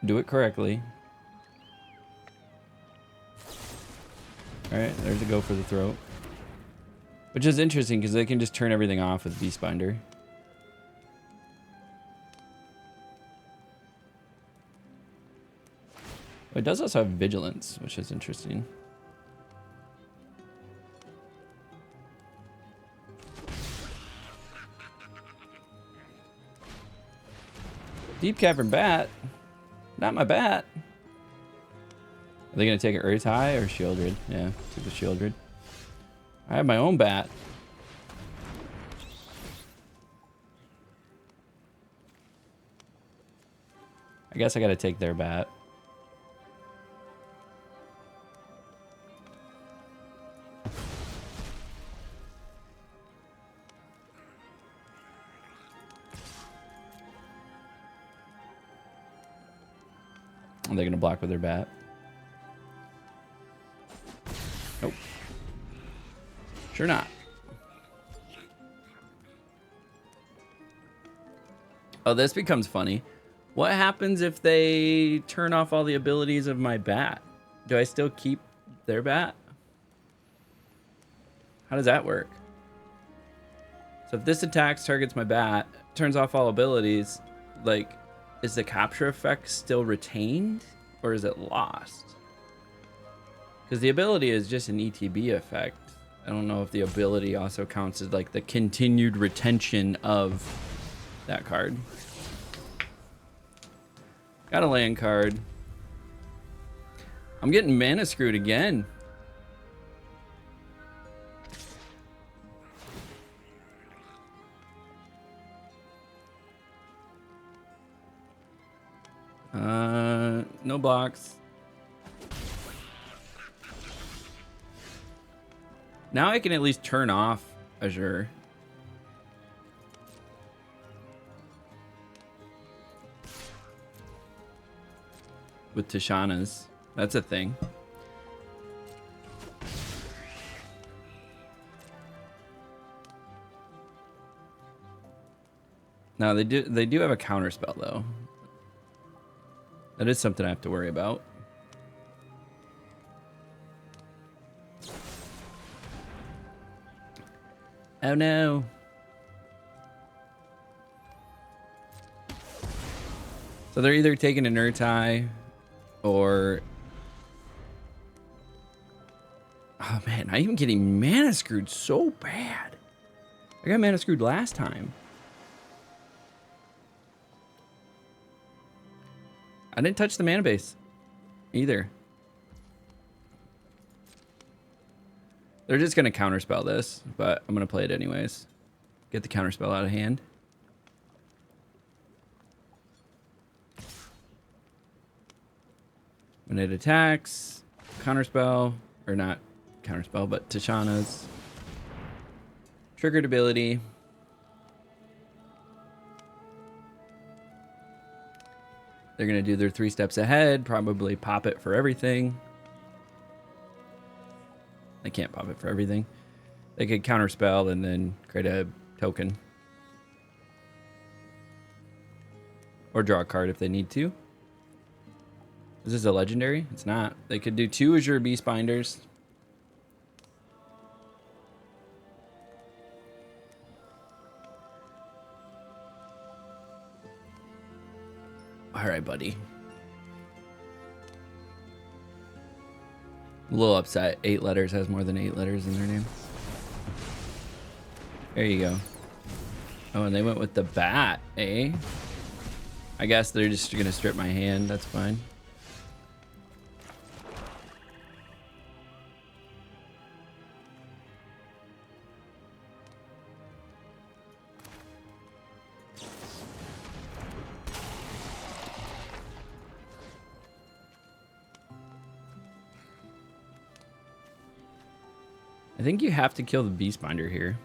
do it correctly. Alright, there's a go for the throat. Which is interesting because they can just turn everything off with Beastbinder. It does also have Vigilance, which is interesting. Deep Cavern Bat? Not my bat. Are they going to take an Urtai or Shieldred? Yeah, take the Shieldred. I have my own bat. I guess I got to take their bat. Are they going to block with their bat? Nope. Sure not. Oh, this becomes funny. What happens if they turn off all the abilities of my bat? Do I still keep their bat? How does that work? So if this attacks, targets my bat, turns off all abilities, like, is the capture effect still retained or is it lost? Because the ability is just an ETB effect. I don't know if the ability also counts as like the continued retention of that card. Got a land card. I'm getting mana screwed again. No blocks. Now I can at least turn off Azure. With Tishana's. That's a thing. Now they do have a counter spell though. That is something I have to worry about. Oh no. So they're either taking an Urtai or... Oh man, I'm even getting mana screwed so bad. I got mana screwed last time. I didn't touch the mana base either. They're just going to counterspell this, but I'm going to play it anyways. Get the counterspell out of hand. When it attacks, counterspell, or not counterspell, but Tishana's triggered ability. They're going to do their 3 steps ahead, probably pop it for everything. They can't pop it for everything. They could counterspell and then create a token. Or draw a card if they need to. Is this a legendary? It's not. They could do 2 Azure Beast Binders. All right, buddy. A little upset. 8 letters has more than 8 letters in their name. There you go. Oh, and they went with the bat, eh? I guess they're just gonna strip my hand. That's fine. I think you have to kill the Beast Binder here.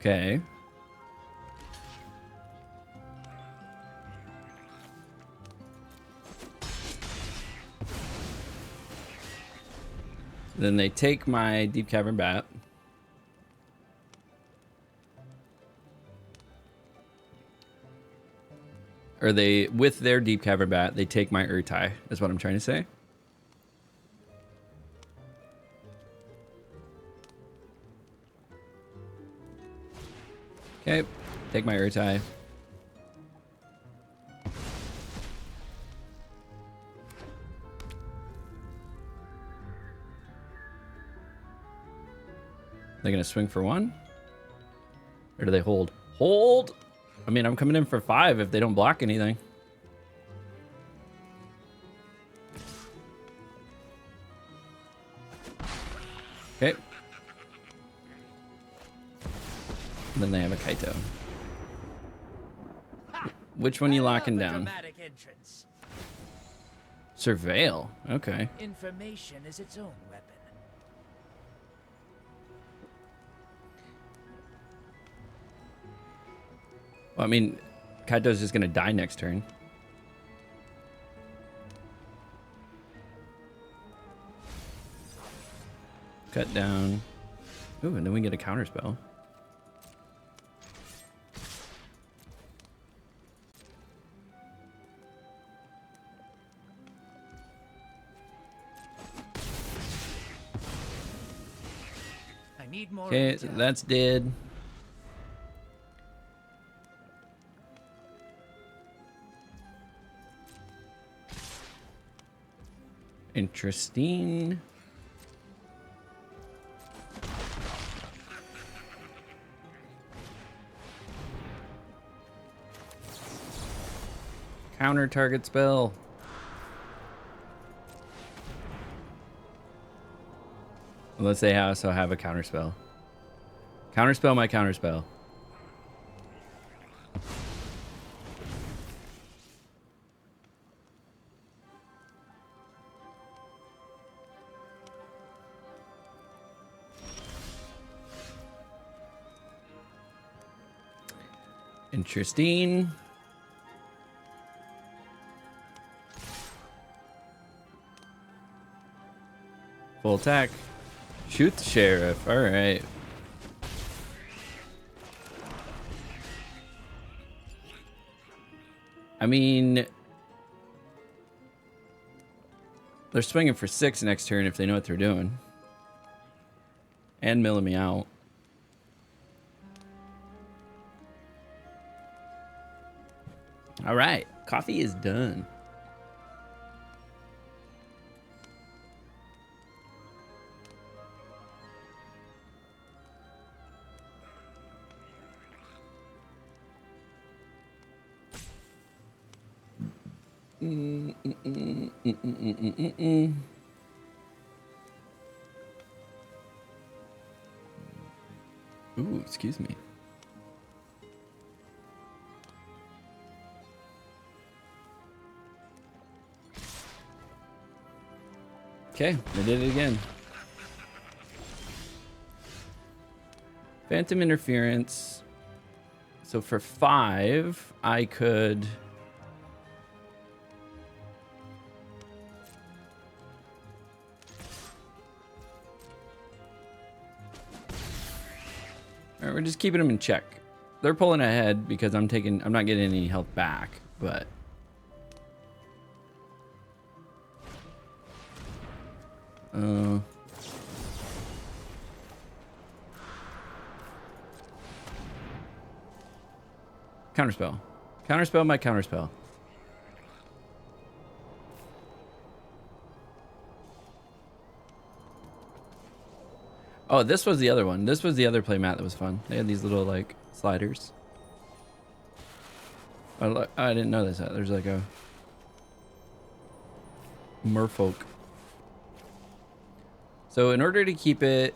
Okay. Then they take my Deep Cavern Bat. Or they, with their Deep Cavern Bat, they take my Urtai, is what I'm trying to say. Okay, take my Urtai. They're gonna swing for 1? Or do they hold? Hold! I mean, I'm coming in for 5 if they don't block anything. Okay. And then they have a Kaito. Which one are you locking down? Surveil. Okay. Information is its own weapon. Well, I mean, Kaito's just gonna die next turn. Cut down. Ooh, and then we get a counter spell. I need more. Okay, so that's dead. Interesting. Counter target spell. Unless they also have a counter spell. Counterspell my counterspell. Interesting. Full attack. Shoot the sheriff. All right. I mean, they're swinging for 6 next turn if they know what they're doing. And milling me out. All right. Coffee is done. Ooh, excuse me. Okay, I did it again. Phantom interference. So for 5, I could... Alright, we're just keeping them in check. They're pulling ahead because I'm not getting any health back, but... Counterspell. Counterspell my counterspell. Oh, this was the other one. This was the other playmat that was fun. They had these little, like, sliders. I didn't know this. There's like a... Merfolk. So in order to keep it,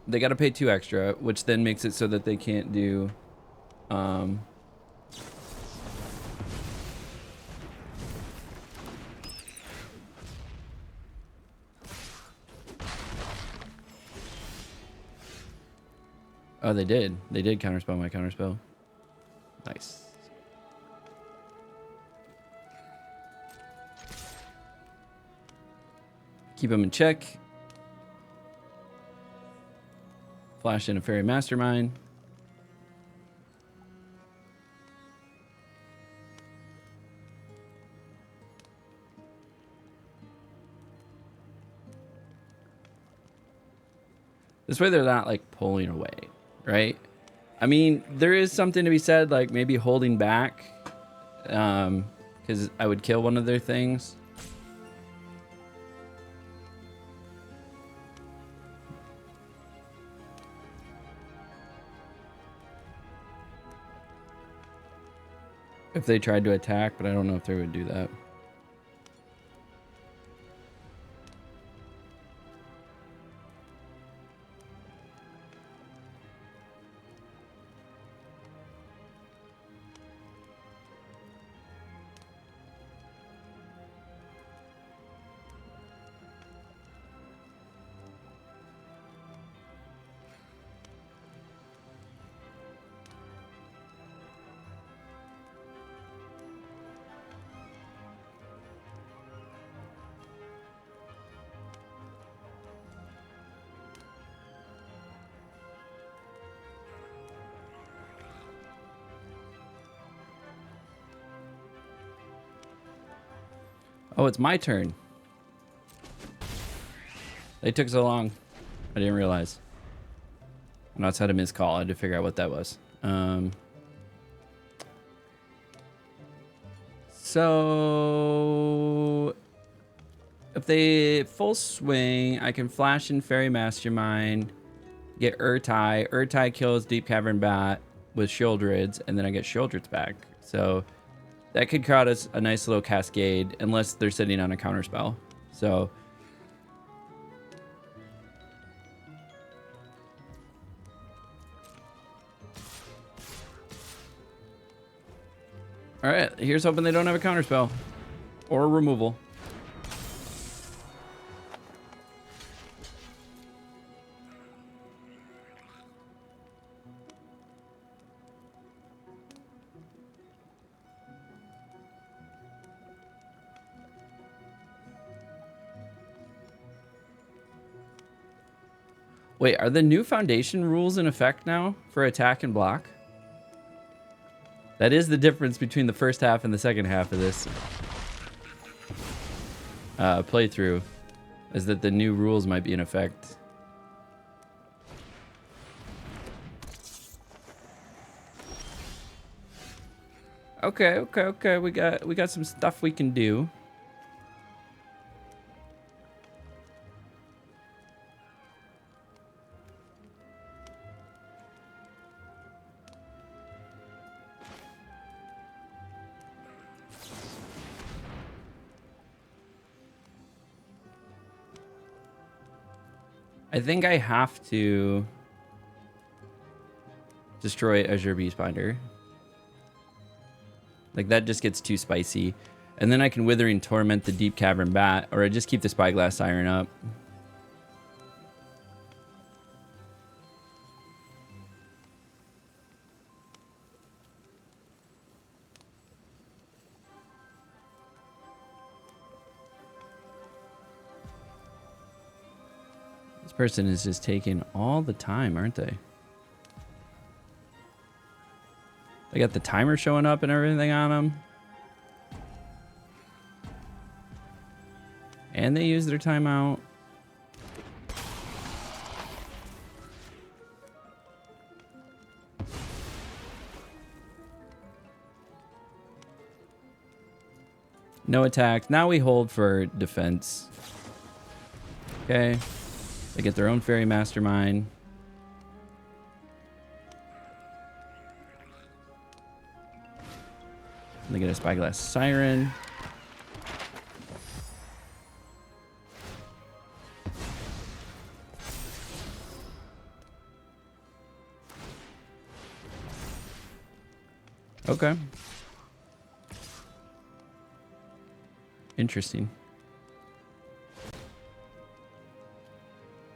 they got to pay 2 extra, which then makes it so that they can't do... Oh, they did. They did counterspell my counterspell. Nice. Keep them in check. Flash in a fairy mastermind. This way they're not like pulling away, right? I mean, there is something to be said, like maybe holding back, because I would kill one of their things. If they tried to attack, but I don't know if they would do that. Oh, it's my turn. They took so long. I didn't realize. I know it's had a missed call. I had to figure out what that was. So If they full swing, I can flash in Fairy Mastermind, get Urtai. Urtai kills Deep Cavern Bat with Shieldrids, and then I get Shieldrids back. So that could crowd us a nice little cascade, unless they're sitting on a counter spell. So all right, here's hoping they don't have a counter spell or a removal. Wait, are the new foundation rules in effect now for attack and block? That is the difference between the first half and the second half of this playthrough, is that the new rules might be in effect. Okay. We got some stuff we can do. I think I have to destroy Azure Beastbinder. Like, that just gets too spicy. And then I can Withering Torment the Deep Cavern Bat, or I just keep the Spyglass Siren up. This person is just taking all the time, aren't they? They got the timer showing up and everything on them. And they use their timeout. No attack. Now we hold for defense. Okay. They get their own Fairy Mastermind. They get a Spyglass Siren. Okay. Interesting.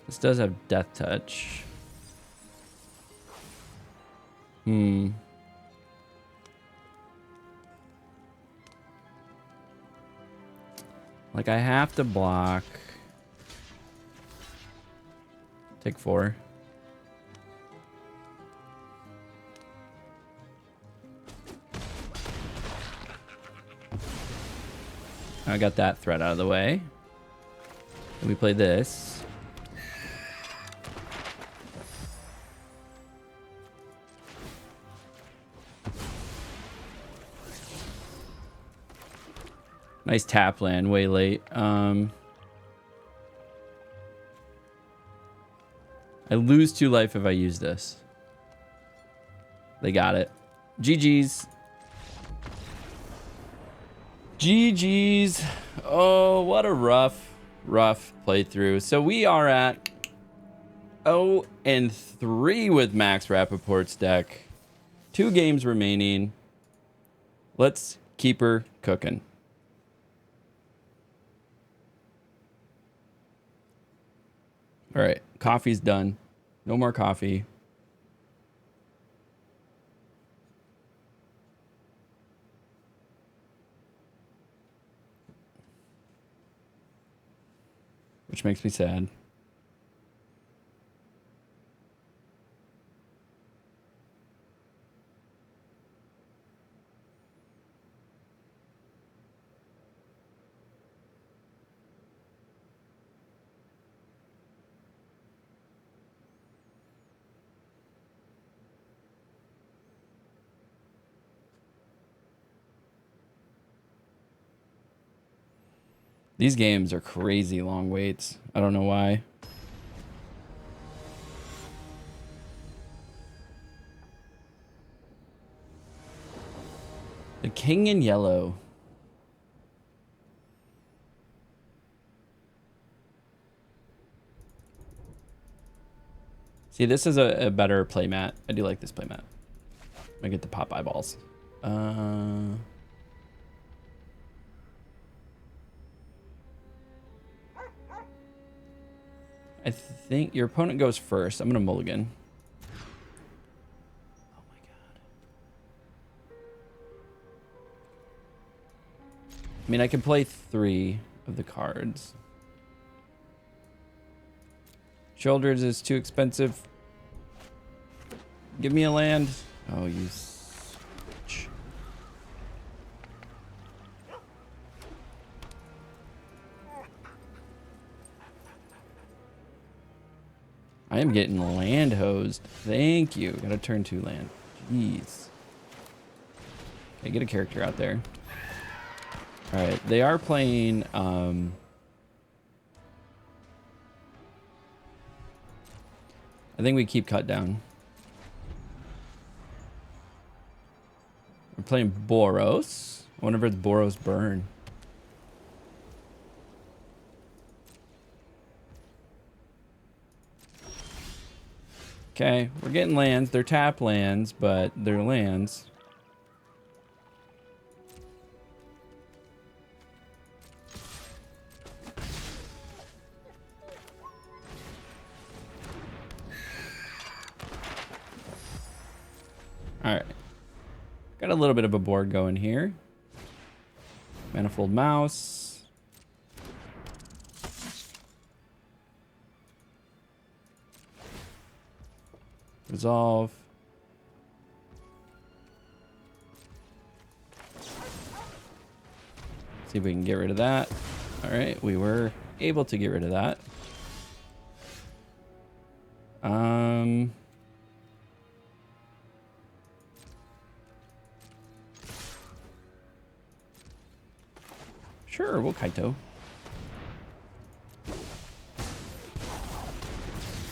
This does have Death Touch. Like, I have to block. Take 4. I got that threat out of the way. And we play this. Nice tap land, way late. I lose 2 life if I use this. They got it. GG's. GG's. Oh, what a rough playthrough. So we are at 0-3 with Max Rappaport's deck. 2 games remaining. Let's keep her cooking. All right, coffee's done. No more coffee. Which makes me sad. These games are crazy long waits. I don't know why. The king in yellow. See, this is a better playmat. I do like this playmat. I get to pop eyeballs. I think your opponent goes first. I'm gonna mulligan. Oh my god. I mean, I can play 3 of the cards. Shoulders is too expensive. Give me a land. Oh, you switch. I am getting land hosed. Thank you. Gotta turn 2 land. Jeez. Okay, get a character out there. Alright, they are playing I think we keep cut down. We're playing Boros. I wonder if it's Boros Burn. Okay, we're getting lands. They're tap lands, but they're lands. Alright. Got a little bit of a board going here. Manifold Mouse. Resolve. See if we can get rid of that. Alright, we were able to get rid of that. Sure, we'll Kaito.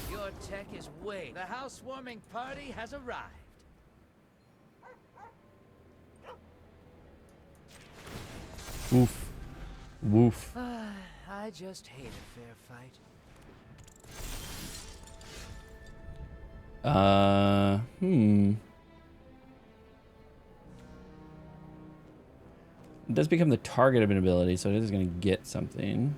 Your tech is way. The housewarming party has arrived. Woof. Woof. I just hate a fair fight. It does become the target of an ability, so it is going to get something.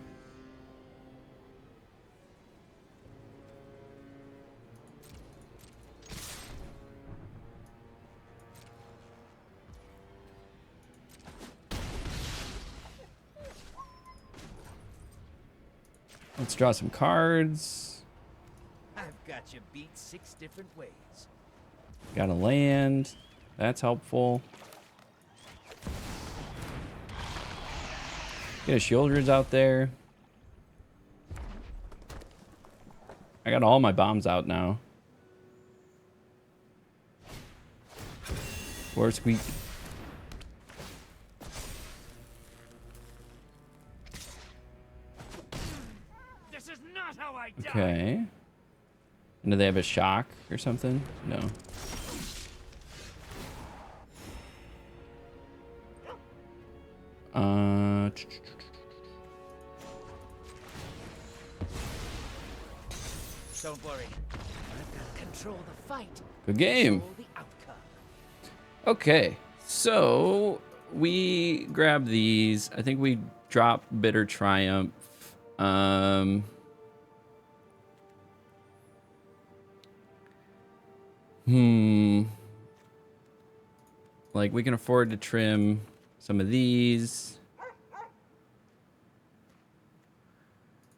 Let's draw some cards. I've got you beat 6 different ways. Got a land. That's helpful. Get a Shielders out there. I got all my bombs out now. Or squeak. This is not how I die. Okay. And do they have a shock or something? No. Don't worry. I've got to control the fight. Good game. Control the outcome. Okay, so we grab these. I think we drop Bitter Triumph. Like, we can afford to trim some of these.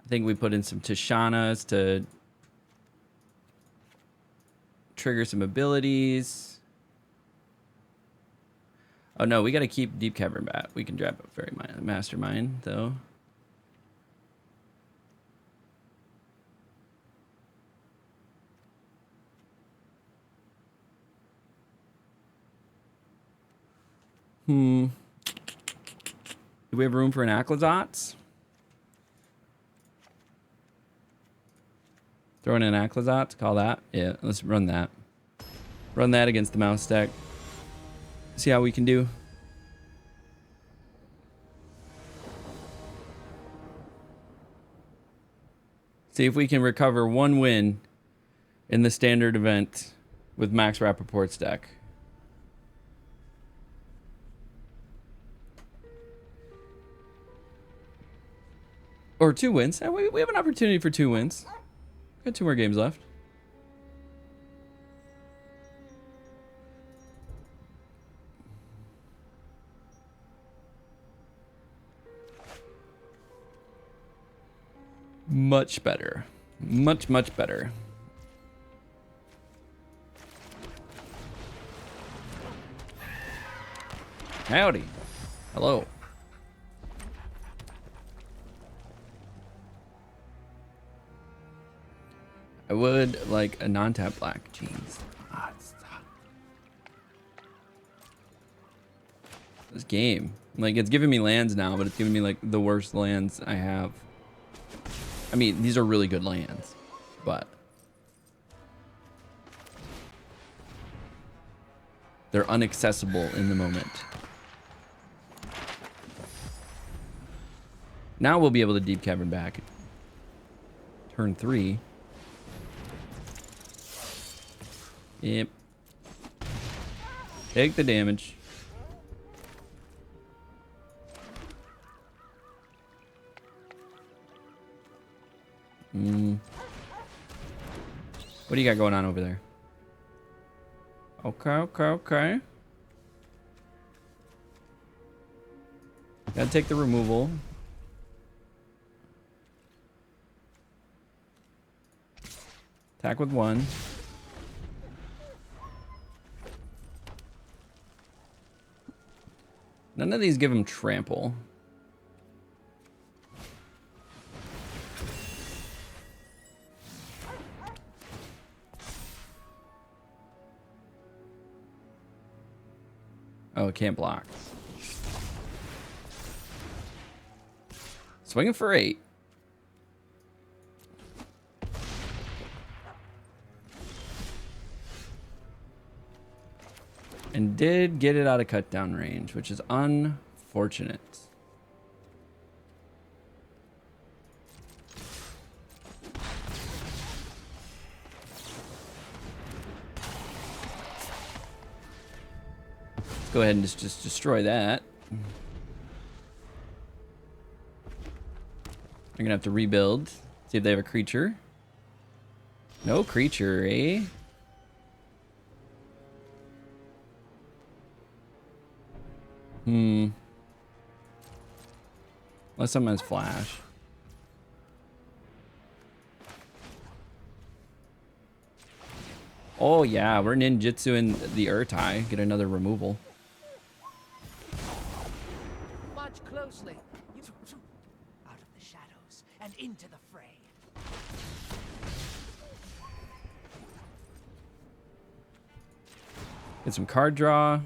I think we put in some Tishanas to trigger some abilities. Oh no, we gotta keep Deep Cavern Bat. We can drop a Fairy Mastermind though. Do we have room for an Aclazotz? Throwing in Aclazot, call that. Yeah, let's run that. Run that against the mouse deck. See how we can do. See if we can recover one win in the standard event with Max Rappaport's deck. Or 2 wins. We have an opportunity for 2 wins. Got 2 more games left. Much better. Much, much better. Howdy. Hello. I would like a non-tap black. Jeez. This game. Like, it's giving me lands now, but it's giving me, like, the worst lands I have. I mean, these are really good lands, but they're inaccessible in the moment. Now we'll be able to deep cavern back. Turn 3. Yep. Take the damage. What do you got going on over there? Okay. Gotta take the removal. Attack with 1. None of these give him trample. Oh, it can't block. Swinging for 8. And did get it out of cut down range, which is unfortunate. Let's go ahead and just destroy that. We're gonna have to rebuild. See if they have a creature. No creature, eh? Unless someone has flash. Oh yeah, we're ninjutsu in the Urtai. Get another removal. Watch closely. Out of the shadows and into the fray. Get some card draw.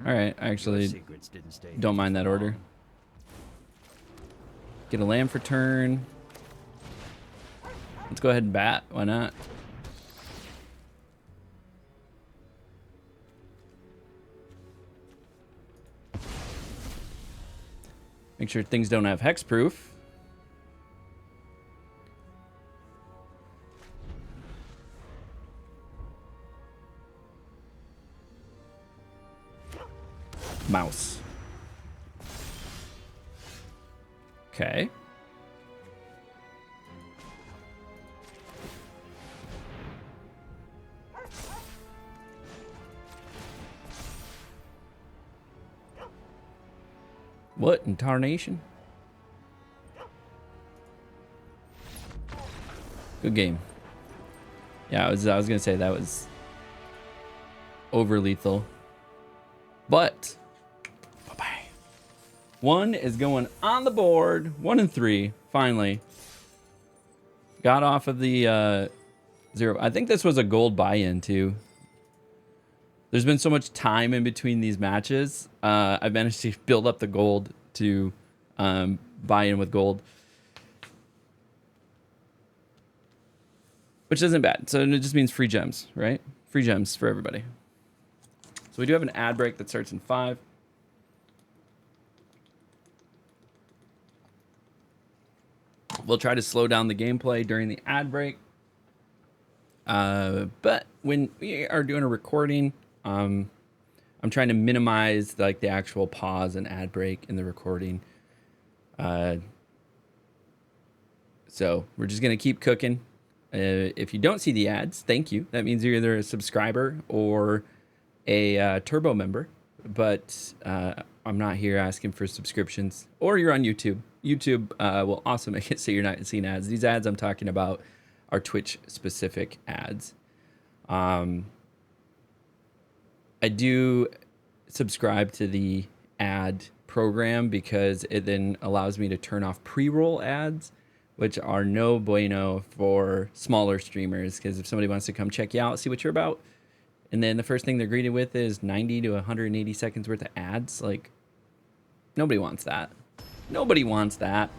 Alright, I actually don't mind that order. Get a land for turn. Let's go ahead and bat. Why not? Make sure things don't have hexproof. Mouse. Okay. What in tarnation? Good game. Yeah, I was gonna say that was over lethal. But bye-bye. 1 is going on the board. 1 and 3, finally. Got off of the 0. I think this was a gold buy-in too. There's been so much time in between these matches. I managed to build up the gold to buy in with gold. which isn't bad. So it just means free gems, right? Free gems for everybody. So we do have an ad break that starts in 5. We'll try to slow down the gameplay during the ad break. But when we are doing a recording, I'm trying to minimize like the actual pause and ad break in the recording. So we're just going to keep cooking. If you don't see the ads, thank you. That means you're either a subscriber or a Turbo member. But I'm not here asking for subscriptions. Or you're on YouTube. YouTube will also make it so you're not seeing ads. These ads I'm talking about are Twitch-specific ads. I do subscribe to the ad program because it then allows me to turn off pre-roll ads, which are no bueno for smaller streamers, because if somebody wants to come check you out, see what you're about, and then the first thing they're greeted with is 90 to 180 seconds worth of ads, like, nobody wants that. Nobody wants that.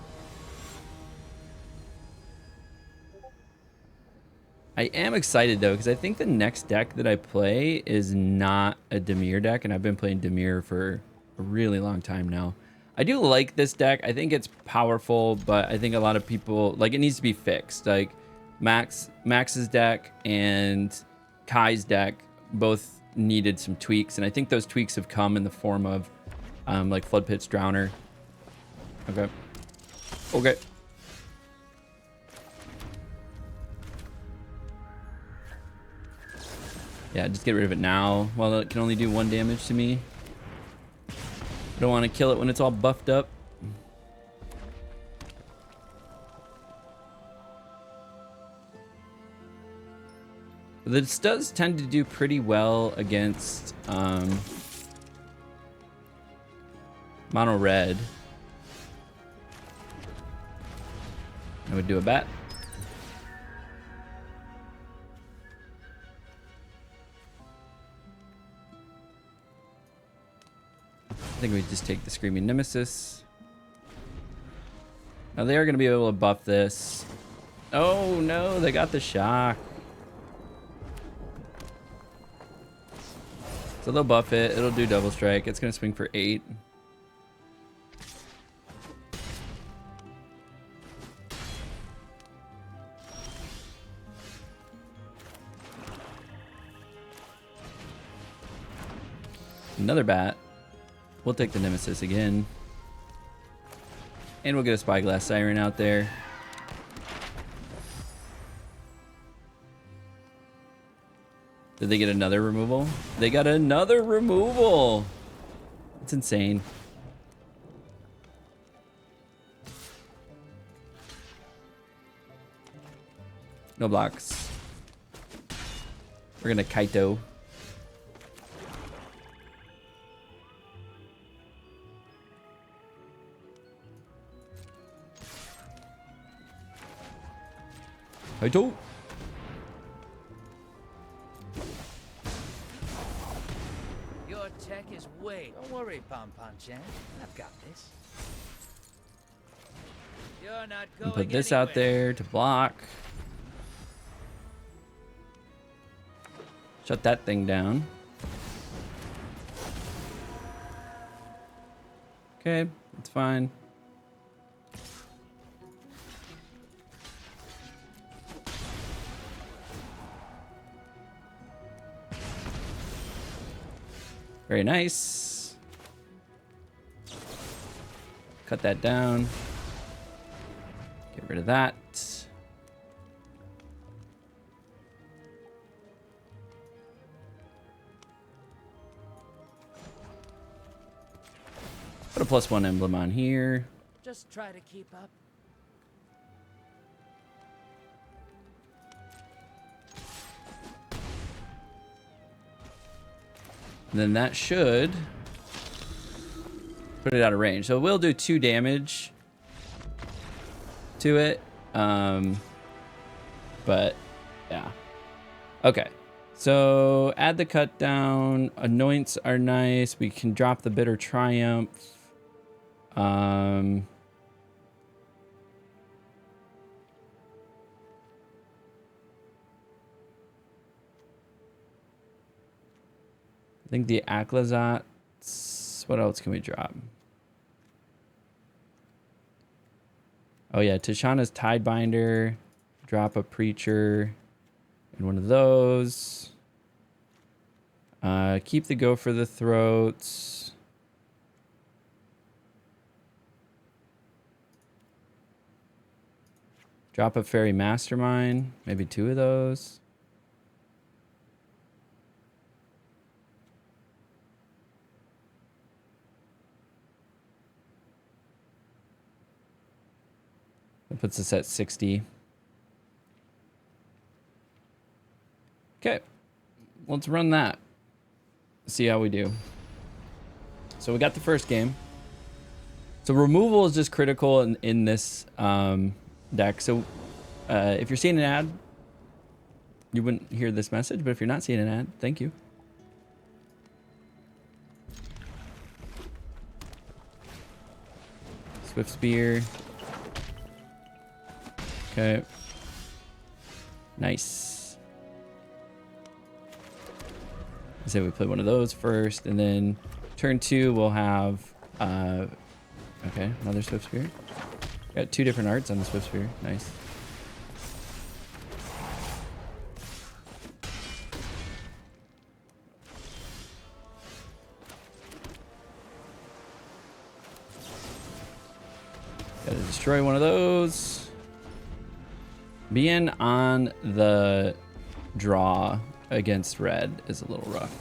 I am excited, though, because I think the next deck that I play is not a Dimir deck, and I've been playing Dimir for a really long time now. I do like this deck. I think it's powerful, but I think a lot of people, like, it needs to be fixed. Like, Max's deck and Kai's deck both needed some tweaks, and I think those tweaks have come in the form of, like, Flood Pit's Drowner. Okay. Okay. Yeah, just get rid of it now. Well, it can only do 1 damage to me. I don't want to kill it when it's all buffed up. This does tend to do pretty well against mono red. I would do a bat. I think we just take the Screaming Nemesis. Now they are going to be able to buff this. Oh no, they got the shock. So they'll buff it. It'll do double strike. It's going to swing for 8. Another bat. We'll take the Nemesis again. And we'll get a Spyglass Siren out there. Did they get another removal? They got another removal! It's insane. No blocks. We're gonna Kaito. Kaito! Your tech is way. Don't worry, Pom Pom Chan. I've got this. You're not going Put this out there to block. Shut that thing down. Okay, it's fine. Very nice. Cut that down. Get rid of that. Put a +1 emblem on here. Just try to keep up. And then that should put it out of range. So we'll do 2 damage to it. But yeah. Okay. So add the cut down. Anoints are nice. We can drop the Bitter Triumph. think the Aclazats. What else can we drop? Oh yeah, Tishana's Tidebinder. Drop a Preacher in one of those. Keep the Go for the Throats. Drop a Fairy Mastermind. Maybe 2 of those. That puts us at 60. Okay. Let's run that. See how we do. So we got the first game. So removal is just critical in this deck. So if you're seeing an ad, you wouldn't hear this message, but if you're not seeing an ad, thank you. Swift Spear. Okay. Nice. I say we play one of those first, and then turn 2 we'll have okay, another Swift Spear. Got 2 different arts on the Swift Spear. Nice. Gotta destroy one of those. Being on the draw against red is a little rough.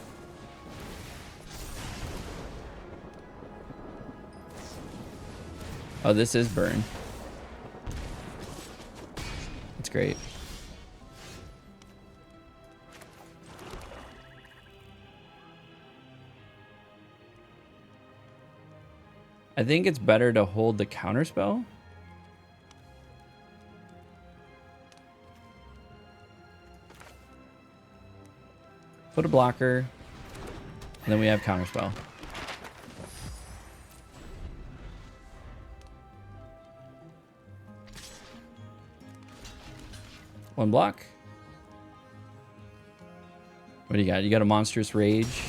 Oh, this is burn. That's great. I think it's better to hold the counterspell. Put a blocker, and then we have counterspell. One block. What do you got? You got a monstrous rage?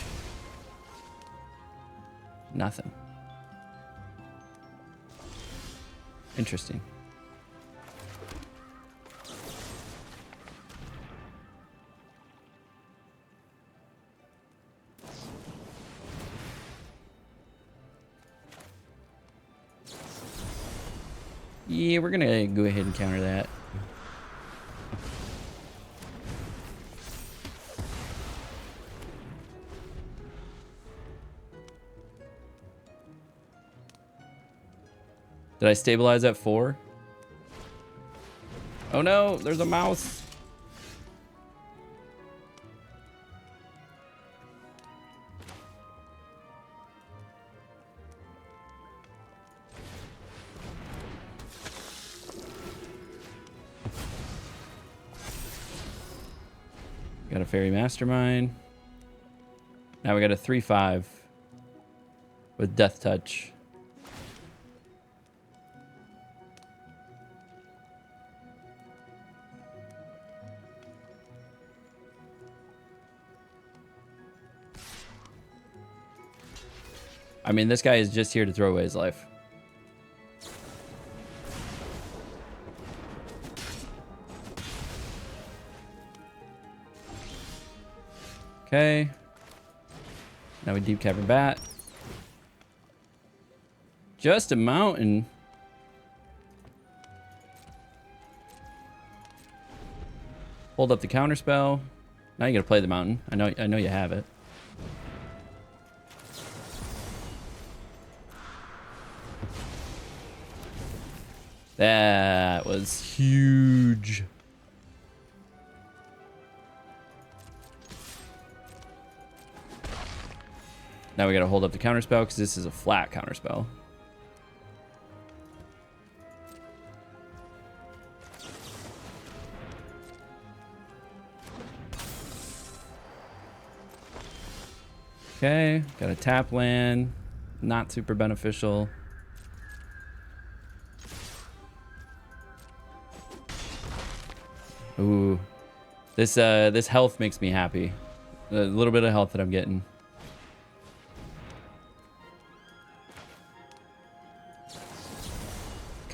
Nothing. Interesting. Yeah, we're gonna go ahead and counter that. Did I stabilize at 4? Oh no, there's a mouse. Got a Fairy Mastermind. Now we got a 3/5 with Death Touch. I mean, this guy is just here to throw away his life. Okay. Now we deep cavern bat. Just a mountain. Hold up the counter spell. Now you gotta play the mountain. I know you have it. That was huge. Now we gotta hold up the counterspell because this is a flat counterspell. Okay, got a tap land. Not super beneficial. Ooh, this health makes me happy. A little bit of health that I'm getting.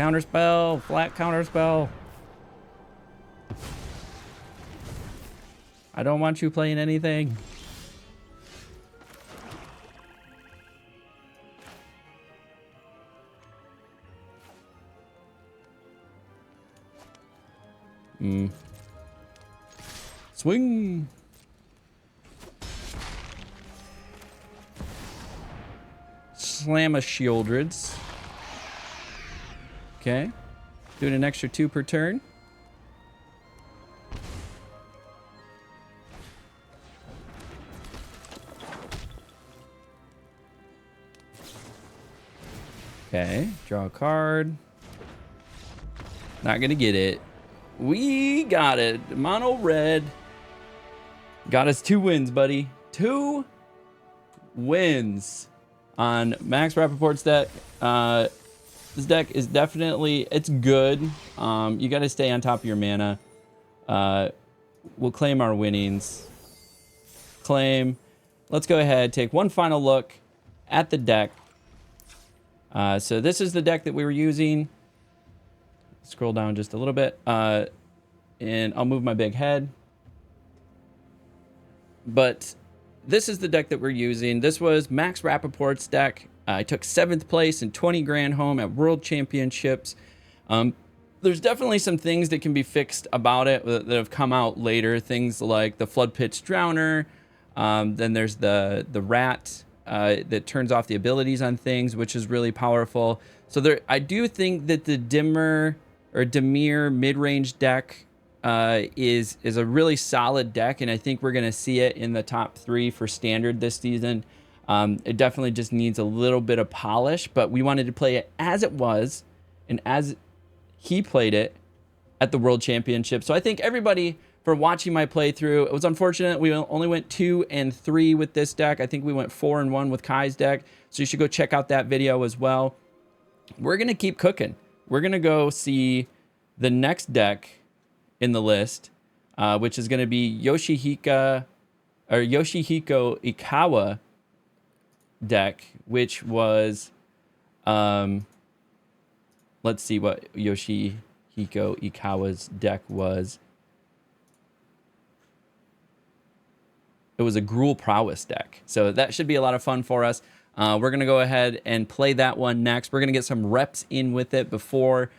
Counterspell, flat counterspell. I don't want you playing anything. Swing. Slam a Shieldreds. Okay. Doing an extra 2 per turn. Okay. Draw a card. Not gonna get it. We got it. Mono red. Got us 2 wins, buddy. 2 wins on Max Rappaport's deck. This deck is definitely, it's good. You got to stay on top of your mana. We'll claim our winnings. Claim. Let's go ahead, take one final look at the deck. So this is the deck that we were using. Scroll down just a little bit. And I'll move my big head. But this is the deck that we're using. This was Max Rappaport's deck. I took 7th place and 20 grand home at World Championships. There's definitely some things that can be fixed about it that have come out later. Things like the Flood Pitch Drowner. Then there's the rat that turns off the abilities on things, which is really powerful. So there, I do think that the Dimir mid-range deck is a really solid deck, and I think we're going to see it in the top 3 for standard this season. It definitely just needs a little bit of polish, but we wanted to play it as it was and as he played it at the World Championship. So I thank everybody for watching my playthrough. It was unfortunate we only went 2 and 3 with this deck. I think we went 4 and 1 with Kai's deck, so you should go check out that video as well. We're going to keep cooking. We're going to go see the next deck in the list, which is going to be Yoshihiko Ikawa deck, which was, let's see what Yoshihiko Ikawa's deck was. It was a Gruul Prowess deck. So that should be a lot of fun for us. We're going to go ahead and play that one next. We're going to get some reps in with it before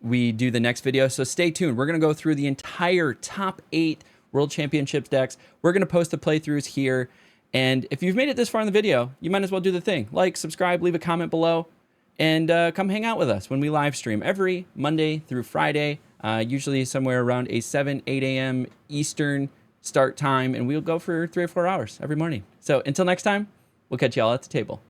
we do the next video. So stay tuned. We're going to go through the entire top 8 World Championships decks. We're going to post the playthroughs here. And if you've made it this far in the video, you might as well do the thing. Like, subscribe, leave a comment below, and come hang out with us when we live stream every Monday through Friday, usually somewhere around a 7, 8 a.m. Eastern start time. And we'll go for 3 or 4 hours every morning. So until next time, we'll catch you all at the table.